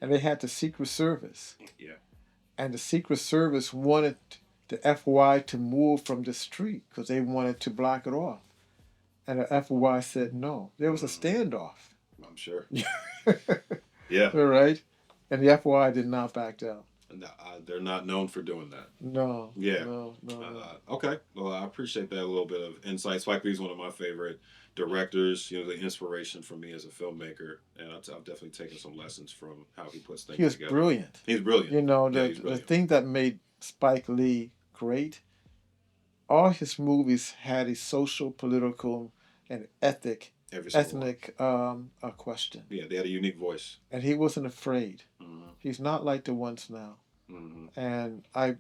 and they had the Secret Service. Yeah, and the Secret Service wanted the FOI to move from the street because they wanted to block it off. And the FOI said no. There was a standoff. I'm sure. Yeah. All right. And the FOI did not back down. No, they're not known for doing that. No. Yeah. No. Okay. Well, I appreciate that little bit of insight. Spike Lee is one of my favorite directors. The inspiration for me as a filmmaker, and I've definitely taken some lessons from how he puts things together. He was brilliant. He's brilliant. The thing that made Spike Lee great, all his movies had a social, political, and ethnic question. Yeah, they had a unique voice. And he wasn't afraid. He's not like the ones now. And I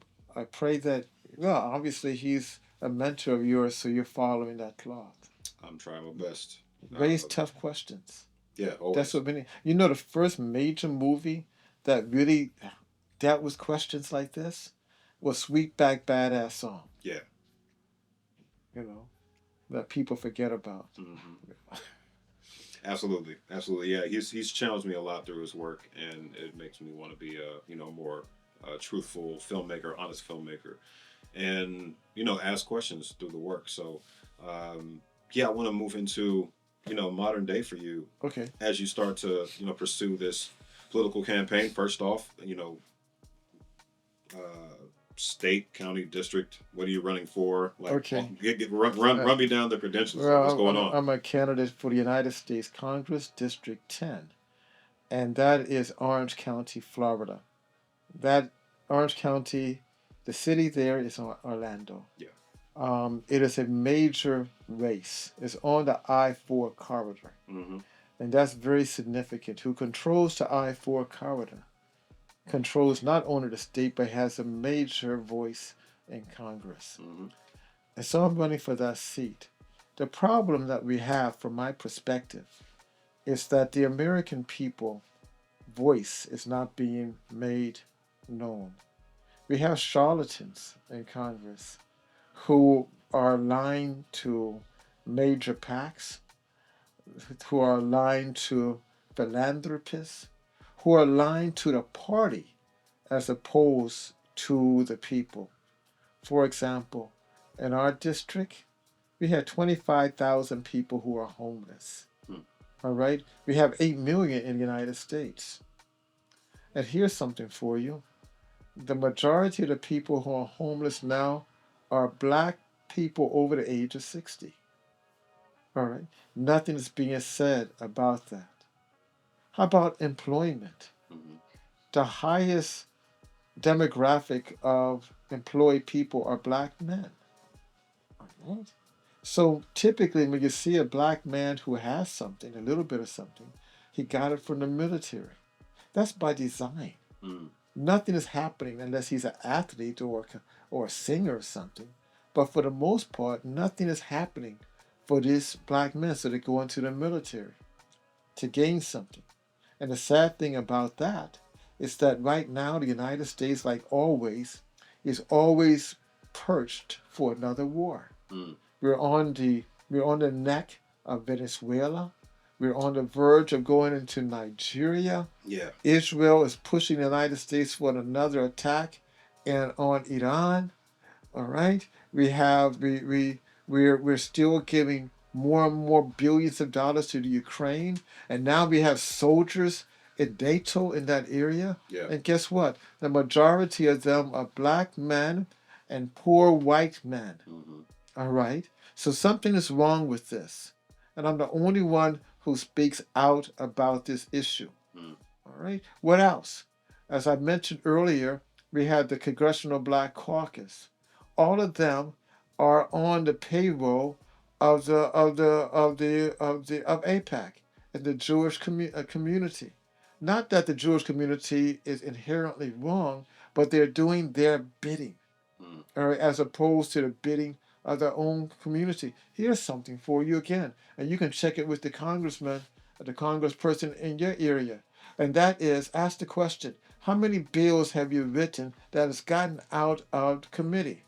pray that, obviously he's a mentor of yours, so you're following that cloth. I'm trying my best. Raise tough questions. Yeah, always. That's what many. The first major movie that really dealt with questions like this was Sweetback Badass Song. Yeah. That people forget about. Absolutely, absolutely. Yeah, he's challenged me a lot through his work, and it makes me want to be a more truthful filmmaker, honest filmmaker, and ask questions through the work. So, yeah, I want to move into modern day for you Okay. as you start to pursue this political campaign. First off, state, county, district. What are you running for? Like, Okay. run me down the credentials. Like, what's Well, going on? I'm a candidate for the United States Congress, District 10, and that is Orange County, Florida. That Orange County, the city there is Orlando. Yeah. It is a major race. It's on the I-4 corridor, Mm-hmm. and that's very significant. Who controls the I-4 corridor controls not only the state, but has a major voice in Congress. Mm-hmm. And so I'm running for that seat. The problem that we have, from my perspective, is that the American people voice is not being made known. We have charlatans in Congress who are aligned to major PACs, who are aligned to philanthropists, who are aligned to the party as opposed to the people. For example, in our district, we had 25,000 people who are homeless. All right? We have 8 million in the United States. And here's something for you. The majority of the people who are homeless now are black people over the age of 60. All right? Nothing is being said about that. How about employment? Mm-hmm. The highest demographic of employed people are black men. All right? So typically, when you see a black man who has something, a little bit of something, he got it from the military. That's by design. Mm. Nothing is happening unless he's an athlete or a singer or something. But for the most part, nothing is happening for these black men. So they go into the military to gain something. And the sad thing about that is that right now the United States, like always, is always perched for another war. Mm. We're on the neck of Venezuela. We're on the verge of going into Nigeria. Yeah. Israel is pushing the United States for another attack, and on Iran. All right, we're still giving more and more billions of dollars to the Ukraine, and now we have soldiers in NATO in that area. Yeah. And guess what? The majority of them are black men and poor white men. Mm-hmm. All right, so something is wrong with this, and I'm the only one who speaks out about this issue. Mm. All right, what else? As I mentioned earlier, we had the Congressional Black Caucus. All of them are on the payroll of APAC and the Jewish community. Not that the Jewish community is inherently wrong, but they're doing their bidding, Mm. or as opposed to the bidding of their own community. Here's something for you again, and you can check it with the congressman, or the congressperson in your area. And that is, ask the question, how many bills have you written that has gotten out of committee?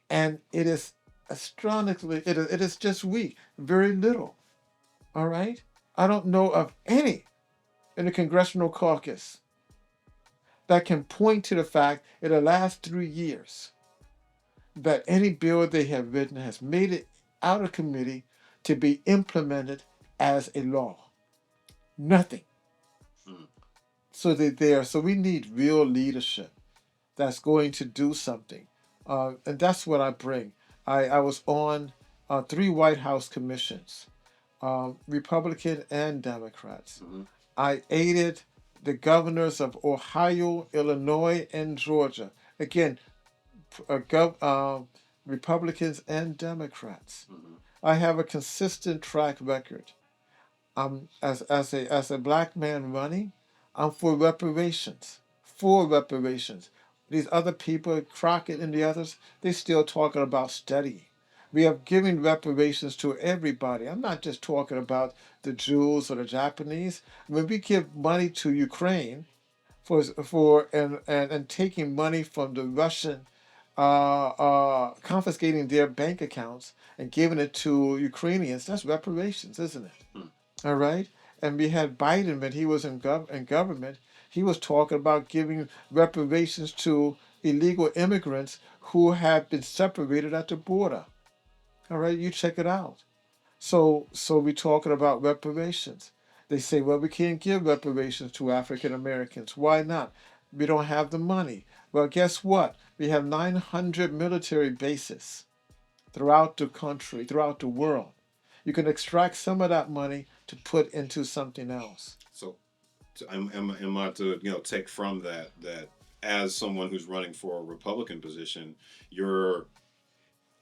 And it is astronomically, it is just weak, very little. All right? I don't know of any in the Congressional Caucus that can point to the fact in the last 3 years that any bill they have written has made it out of committee to be implemented as a law. Nothing. Mm. So they're there. So we need real leadership that's going to do something. And that's what I bring. I was on 3 White House commissions, Republican and Democrats. Mm-hmm. I aided the governors of Ohio, Illinois, and Georgia. Again, Republicans and Democrats. Mm-hmm. I have a consistent track record. As a black man running, I'm for reparations. For reparations. These other people, Crockett and the others, they're still talking about studying. We have given reparations to everybody. I'm not just talking about the Jews or the Japanese. When we give money to Ukraine and taking money from the Russian, confiscating their bank accounts and giving it to Ukrainians, that's reparations, isn't it? Mm. All right. And we had Biden when he was in government. He was talking about giving reparations to illegal immigrants who have been separated at the border. All right, you check it out. So we're talking about reparations. They say, well, we can't give reparations to African Americans. Why not? We don't have the money. Well, guess what? We have 900 military bases throughout the country, throughout the world. You can extract some of that money to put into something else. So, am I to take from that as someone who's running for a Republican position, you're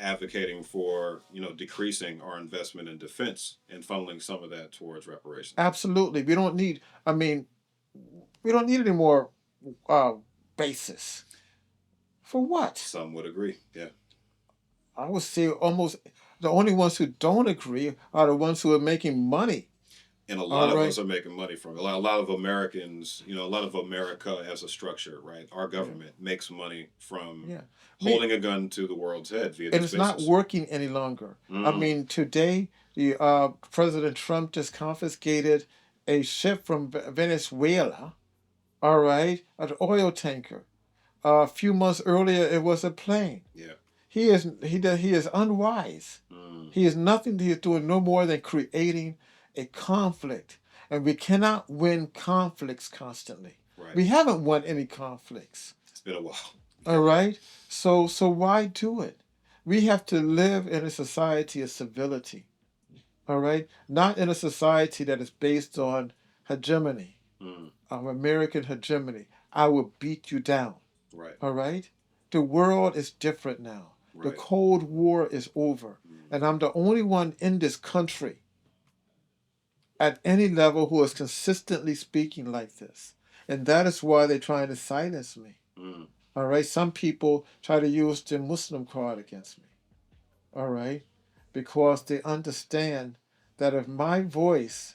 advocating for decreasing our investment in defense and funneling some of that towards reparations? Absolutely. We don't need, I mean, we don't need any more bases. For what? Some would agree. Yeah. I would say almost the only ones who don't agree are the ones who are making money. And a lot of us are making money from it. A lot of Americans, a lot of America as a structure, right? Our government makes money from holding a gun to the world's head via these and it's not working any longer. I mean, today, the President Trump just confiscated a ship from Venezuela, all right, an oil tanker. A few months earlier, it was a plane. Yeah. He is unwise. He is nothing. He is doing no more than creating a conflict, and we cannot win conflicts constantly. Right. We haven't won any conflicts. It's been a while. All right. So why do it? We have to live in a society of civility. All right, not in a society that is based on hegemony, American hegemony. I will beat you down. Right. All right. The world is different now. Right. The Cold War is over, and I'm the only one in this country at any level who is consistently speaking like this. And that is why they're trying to silence me. All right. Some people try to use the Muslim card against me. All right. Because they understand that if my voice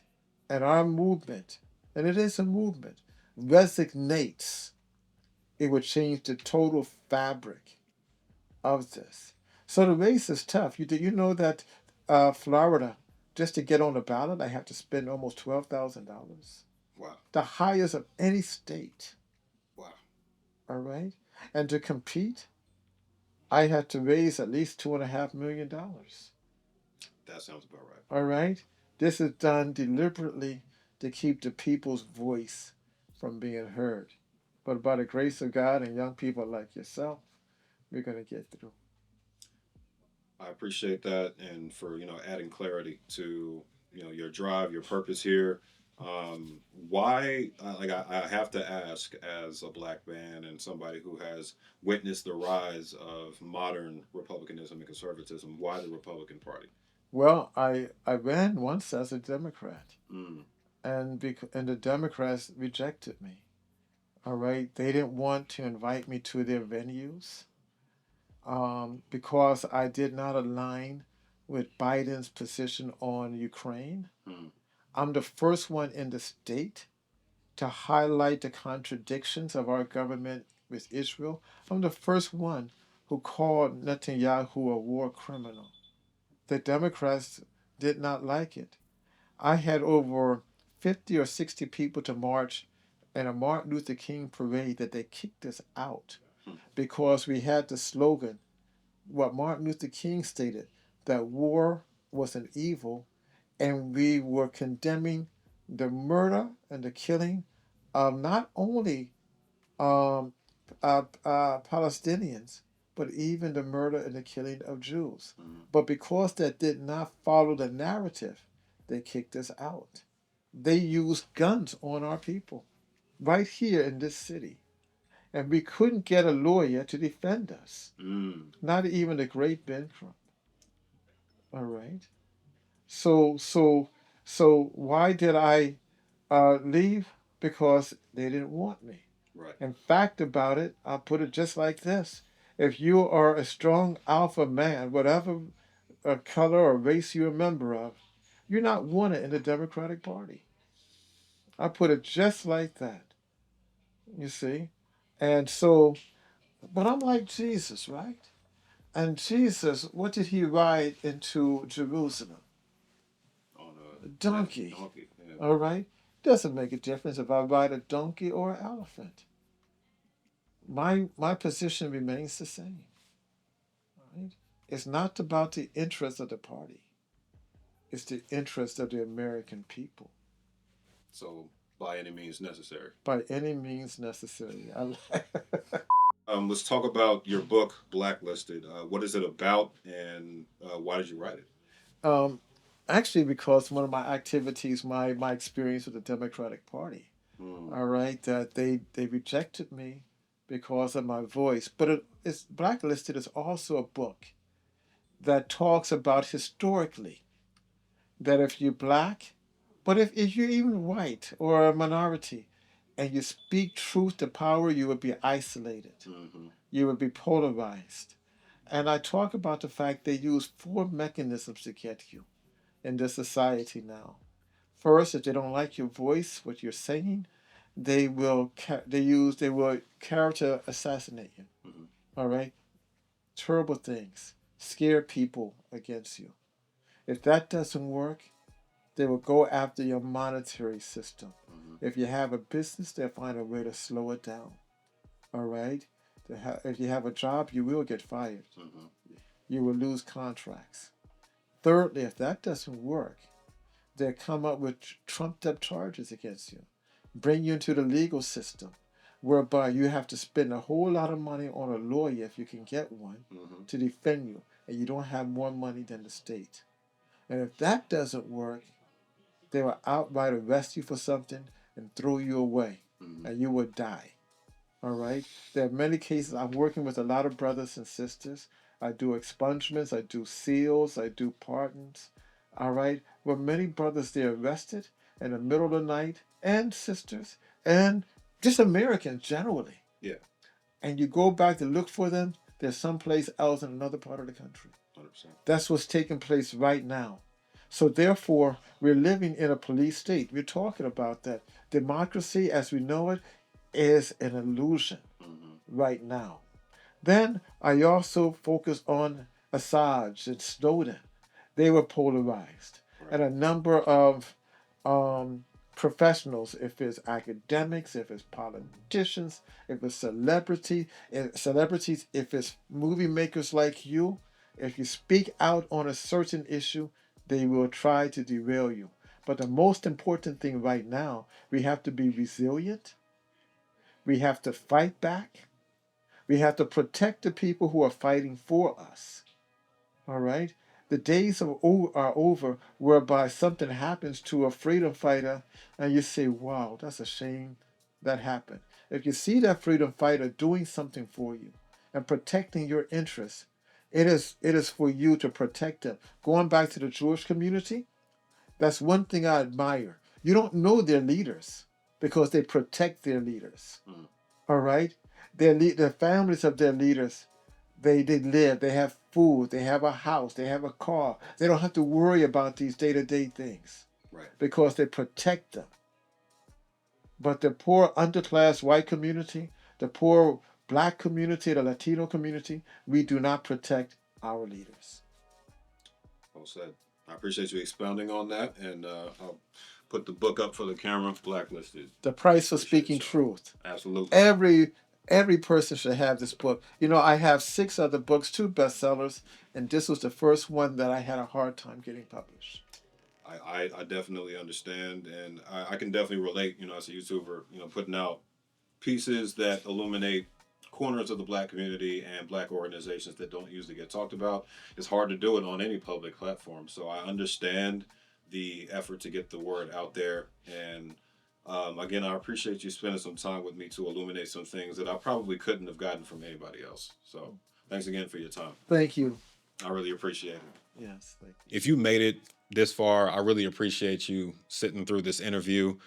and our movement, and it is a movement, resonates, it would change the total fabric of this. So the race is tough. You know that Florida, just to get on the ballot, I have to spend almost $12,000. Wow. The highest of any state. Wow. All right. And to compete, I had to raise at least $2.5 million. That sounds about right. All right. This is done deliberately to keep the people's voice from being heard. But by the grace of God and young people like yourself, we're going to get through. I appreciate that, and for adding clarity to your drive, your purpose here. Why? I have to ask, as a black man and somebody who has witnessed the rise of modern republicanism and conservatism, why the Republican Party? Well, I ran once as a Democrat, and the Democrats rejected me. All right, they didn't want to invite me to their venues. Because I did not align with Biden's position on Ukraine. I'm the first one in the state to highlight the contradictions of our government with Israel. I'm the first one who called Netanyahu a war criminal. The Democrats did not like it. I had over 50 or 60 people to march in a Martin Luther King parade that they kicked us out because we had the slogan, what Martin Luther King stated, that war was an evil, and we were condemning the murder and the killing of not only Palestinians, but even the murder and the killing of Jews. But because that did not follow the narrative, they kicked us out. They used guns on our people right here in this city. And we couldn't get a lawyer to defend us. Not even the great Ben Crump. All right. So why did I leave? Because they didn't want me. Right. In fact about it, I'll put it just like this. If you are a strong alpha man, whatever color or race you're a member of, you're not wanted in the Democratic Party. I put it just like that. You see? And so, but I'm like Jesus, right? And Jesus, what did he ride into Jerusalem? On Donkey. Donkey. Yeah. All right? Doesn't make a difference if I ride a donkey or an elephant. My position remains the same. Right? It's not about the interest of the party. It's the interest of the American people. So by any means necessary. By any means necessary. Let's talk about your book, Blacklisted. What is it about, and why did you write it? Actually, because one of my activities, my experience with the Democratic Party, all right, that they rejected me because of my voice. But it's Blacklisted is also a book that talks about historically that if you're black, but if you're even white or a minority, and you speak truth to power, you would be isolated. You would be polarized. And I talk about the fact they use 4 mechanisms to get you in this society now. First, if they don't like your voice, what you're saying, they will character assassinate you. All right, terrible things, scare people against you. If that doesn't work, they will go after your monetary system. If you have a business, they'll find a way to slow it down. All right, if you have a job, you will get fired. You will lose contracts. Thirdly, if that doesn't work, they'll come up with trumped up charges against you, bring you into the legal system, whereby you have to spend a whole lot of money on a lawyer if you can get one to defend you, and you don't have more money than the state. And if that doesn't work, they will outright arrest you for something and throw you away, and you will die. All right? There are many cases. I'm working with a lot of brothers and sisters. I do expungements, I do seals, I do pardons. All right? Where many brothers, they're arrested in the middle of the night, and sisters, and just Americans generally. Yeah. And you go back to look for them, they're someplace else in another part of the country. 100%. That's what's taking place right now. So therefore, we're living in a police state. We're talking about that. Democracy, as we know it, is an illusion right now. Then I also focus on Assange and Snowden. They were polarized. Right. And a number of professionals, if it's academics, if it's politicians, if it's celebrities, if it's movie makers like you, if you speak out on a certain issue, they will try to derail you. But the most important thing right now, we have to be resilient. We have to fight back. We have to protect the people who are fighting for us. All right? The days are over whereby something happens to a freedom fighter and you say, wow, that's a shame that happened. If you see that freedom fighter doing something for you and protecting your interests, it is for you to protect them. Going back to the Jewish community, that's one thing I admire. You don't know their leaders because they protect their leaders. All right? The families of their leaders, they live, they have food, they have a house, they have a car. They don't have to worry about these day-to-day things. Right. Because they protect them. But the poor underclass white community, the poor black community, the Latino community, we do not protect our leaders. Well said. I appreciate you expounding on that, and I'll put the book up for the camera, Blacklisted. The Price for Speaking Truth. Absolutely. Every person should have this book. You know, I have 6 other books, 2 bestsellers, and this was the first one that I had a hard time getting published. I definitely understand, and I can definitely relate, as a YouTuber, putting out pieces that illuminate corners of the black community and black organizations that don't usually get talked about. It's hard to do it on any public platform. So I understand the effort to get the word out there. And again, I appreciate you spending some time with me to illuminate some things that I probably couldn't have gotten from anybody else. So thanks again for your time. Thank you. I really appreciate it. Yes, thank you. If you made it this far, I really appreciate you sitting through this interview.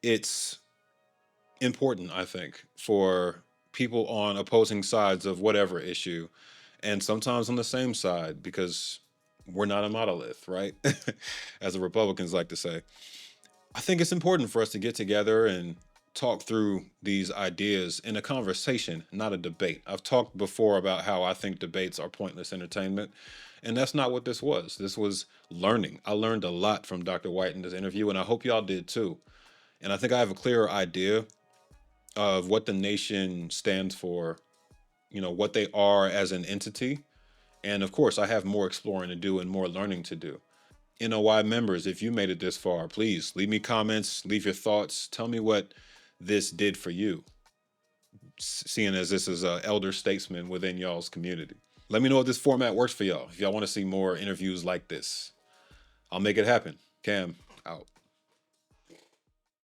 It's important, I think, for people on opposing sides of whatever issue, and sometimes on the same side, because we're not a monolith, right? As the Republicans like to say. I think it's important for us to get together and talk through these ideas in a conversation, not a debate. I've talked before about how I think debates are pointless entertainment, And that's not what this was. This was learning. I learned a lot from Dr. White in this interview, and I hope y'all did too. And I think I have a clearer idea of what the nation stands for, what they are as an entity. And of course, I have more exploring to do and more learning to do. NOI members, if you made it this far, please leave me comments, leave your thoughts. Tell me what this did for you, seeing as this is an elder statesman within y'all's community. Let me know if this format works for y'all. If y'all want to see more interviews like this, I'll make it happen. Cam, out.